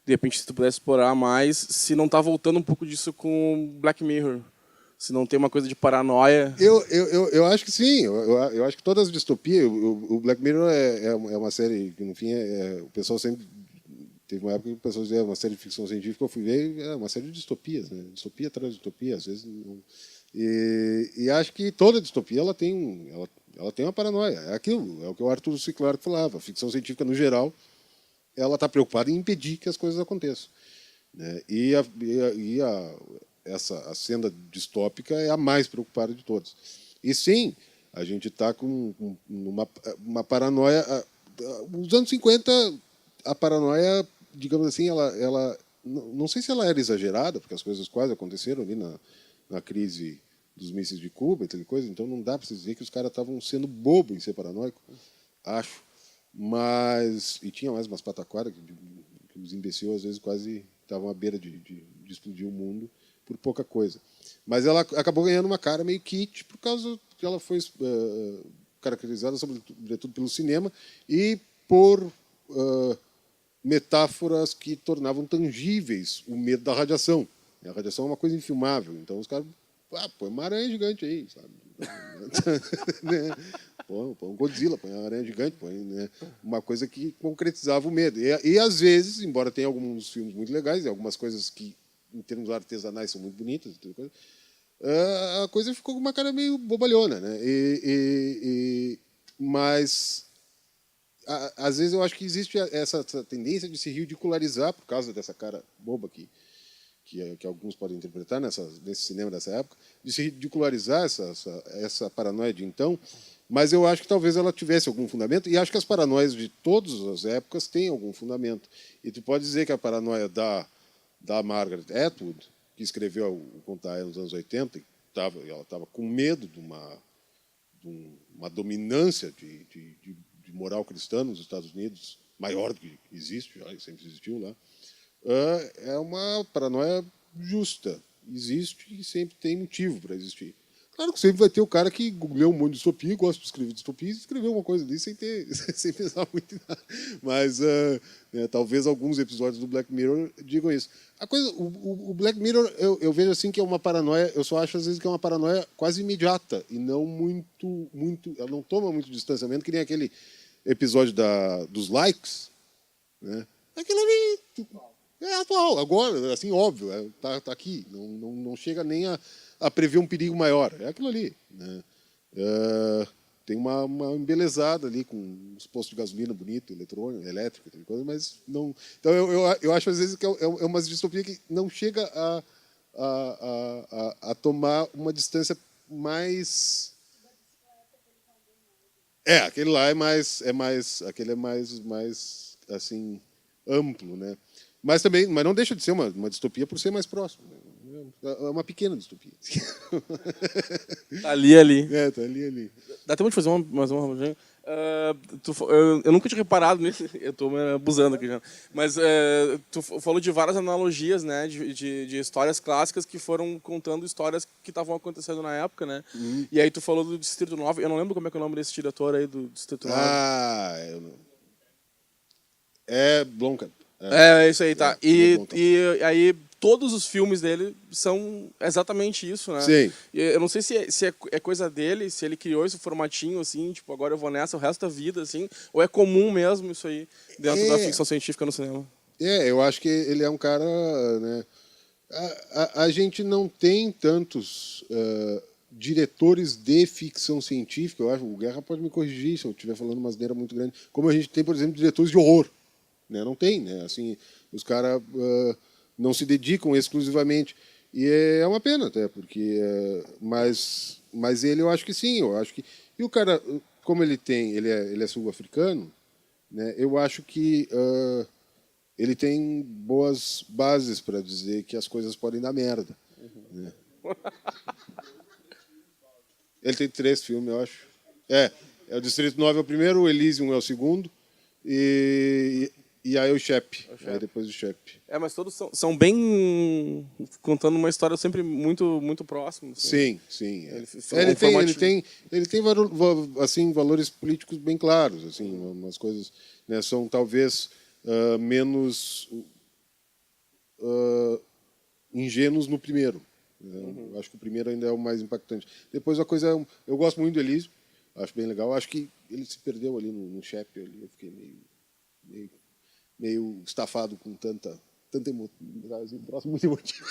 de repente, se tu pudesse explorar mais, se não está voltando um pouco disso com Black Mirror. Se não tem uma coisa de paranoia. Eu acho que sim. Eu acho que todas as distopias... O Black Mirror é uma série que, no fim, o pessoal sempre... Teve uma época que o pessoal dizia uma série de ficção científica, eu fui ver, é uma série de distopias, né? Distopia atrás de distopia, às vezes... E acho que toda distopia ela tem uma paranoia. É aquilo, é o que o Arthur C. Clarke falava. A ficção científica, no geral, ela está preocupada em impedir que as coisas aconteçam. Né? A senda distópica é a mais preocupada de todas. E sim, A gente está com uma paranoia. Nos anos 50, a paranoia, digamos assim, ela não sei se ela era exagerada, porque as coisas quase aconteceram ali na crise dos mísseis de Cuba e tal coisa, então não dá para se dizer que os caras estavam sendo bobo em ser paranoico, acho. Mas e tinha mais umas pataquadas que os imbecis às vezes quase estavam à beira de explodir o mundo por pouca coisa. Mas ela acabou ganhando uma cara meio kitsch por causa que ela foi caracterizada sobretudo pelo cinema e por metáforas que tornavam tangíveis o medo da radiação. A radiação é uma coisa infilmável, então os caras põe uma aranha gigante aí, sabe? Põe um Godzilla, põe uma aranha gigante, põe, né, uma coisa que concretizava o medo. E às vezes, embora tenha alguns filmes muito legais e algumas coisas que, em termos artesanais, são muito bonitas, a coisa ficou com uma cara meio bobalhona, né? Mas às vezes eu acho que existe essa tendência de se ridicularizar por causa dessa cara boba que alguns podem interpretar nesse cinema dessa época, de se ridicularizar essa paranoia de então, mas eu acho que talvez ela tivesse algum fundamento, e acho que as paranoias de todas as épocas têm algum fundamento. E tu pode dizer que a paranoia da Margaret Atwood, que escreveu o Contar nos anos 80, ela estava com medo de uma dominância de moral cristã nos Estados Unidos, maior do que existe, já sempre existiu lá, é uma paranoia justa. Existe e sempre tem motivo para existir. Claro que sempre vai ter o cara que lê um monte de distopia, gosta de escrever distopia e escreveu uma coisa ali sem pensar muito em nada. Mas talvez alguns episódios do Black Mirror digam isso. O Black Mirror, eu vejo assim que é uma paranoia, eu só acho às vezes que é uma paranoia quase imediata e não muito... Ela não toma muito distanciamento, que nem aquele episódio dos likes, né? Aquilo ali... É atual, agora, assim, óbvio, tá aqui. Não chega nem a prever um perigo maior. É aquilo ali. Né? Tem uma embelezada ali com os postos de gasolina bonito, eletrônico, elétrico, coisa, mas não. Então eu acho às vezes que é uma distopia que não chega a tomar uma distância mais. Aquele lá aquele é mais assim amplo, né? Mas não deixa de ser uma distopia por ser mais próximo. É uma pequena distopia. Tá ali. Tá ali. Dá tempo de fazer mais uma rapidinho? Eu nunca tinha reparado nisso, eu estou me abusando aqui já. Mas tu falou de várias analogias, né, de histórias clássicas que foram contando histórias que estavam acontecendo na época, né? E aí tu falou do Distrito 9, eu não lembro como é que é o nome desse diretor aí do Distrito 9. É Blomkamp. É isso aí, tá. E aí todos os filmes dele são exatamente isso, né? Sim. Eu não sei se é coisa dele, se ele criou esse formatinho, assim, tipo, agora eu vou nessa o resto da vida, assim, ou é comum mesmo isso aí dentro da ficção científica no cinema? Eu acho que ele é um cara, né? A gente não tem tantos diretores de ficção científica, eu acho, o Guerra pode me corrigir se eu estiver falando uma asneira muito grande, como a gente tem, por exemplo, diretores de horror. Né? Não tem, né? Assim, os caras não se dedicam exclusivamente. E é uma pena até, porque... mas ele, eu acho que sim. Eu acho que, e o cara, como ele é sul-africano, né? Eu acho que ele tem boas bases para dizer que as coisas podem dar merda. Né? Ele tem 3 filmes, eu acho. É o Distrito 9 é o primeiro, o Elysium é o segundo, e aí o Shep. Aí depois o Shep. Mas todos são bem contando uma história sempre muito muito próxima. Assim. Sim. Ele tem assim valores políticos bem claros, assim, umas coisas, né, são talvez menos ingênuos no primeiro. Eu acho que o primeiro ainda é o mais impactante. Depois a coisa eu gosto muito do Elysium, acho bem legal. Acho que ele se perdeu ali no Shep, ali eu fiquei meio estafado com tanta emoção, um troço muito emotivo.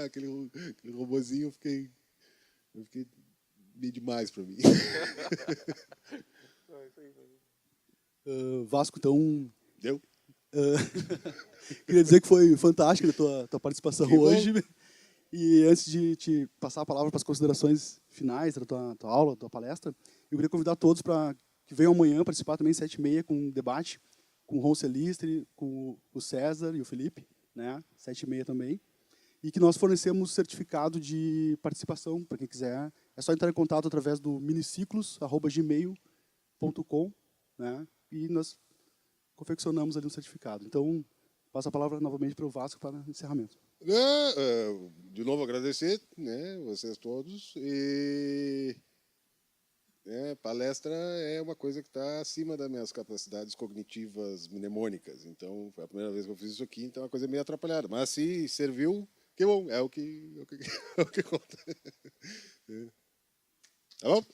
Aquele robozinho eu fiquei meio demais para mim. Vasco, então... Deu? Queria dizer que foi fantástica a tua participação hoje. E antes de te passar a palavra para as considerações finais da tua aula, da tua palestra, eu queria convidar todos para que venham amanhã participar também, 7h30, com um debate com o Ron Celistre, com o César e o Felipe, né? 7h30 também. E que nós fornecemos certificado de participação para quem quiser. É só entrar em contato através do miniciclos@gmail.com, né? E nós confeccionamos ali um certificado. Então, passo a palavra novamente para o Vasco para encerramento. De novo agradecer, né, vocês todos. E palestra é uma coisa que está acima das minhas capacidades cognitivas mnemônicas. Então, foi a primeira vez que eu fiz isso aqui, então é uma coisa meio atrapalhada. Mas se serviu, que bom, é o que conta. Tá bom?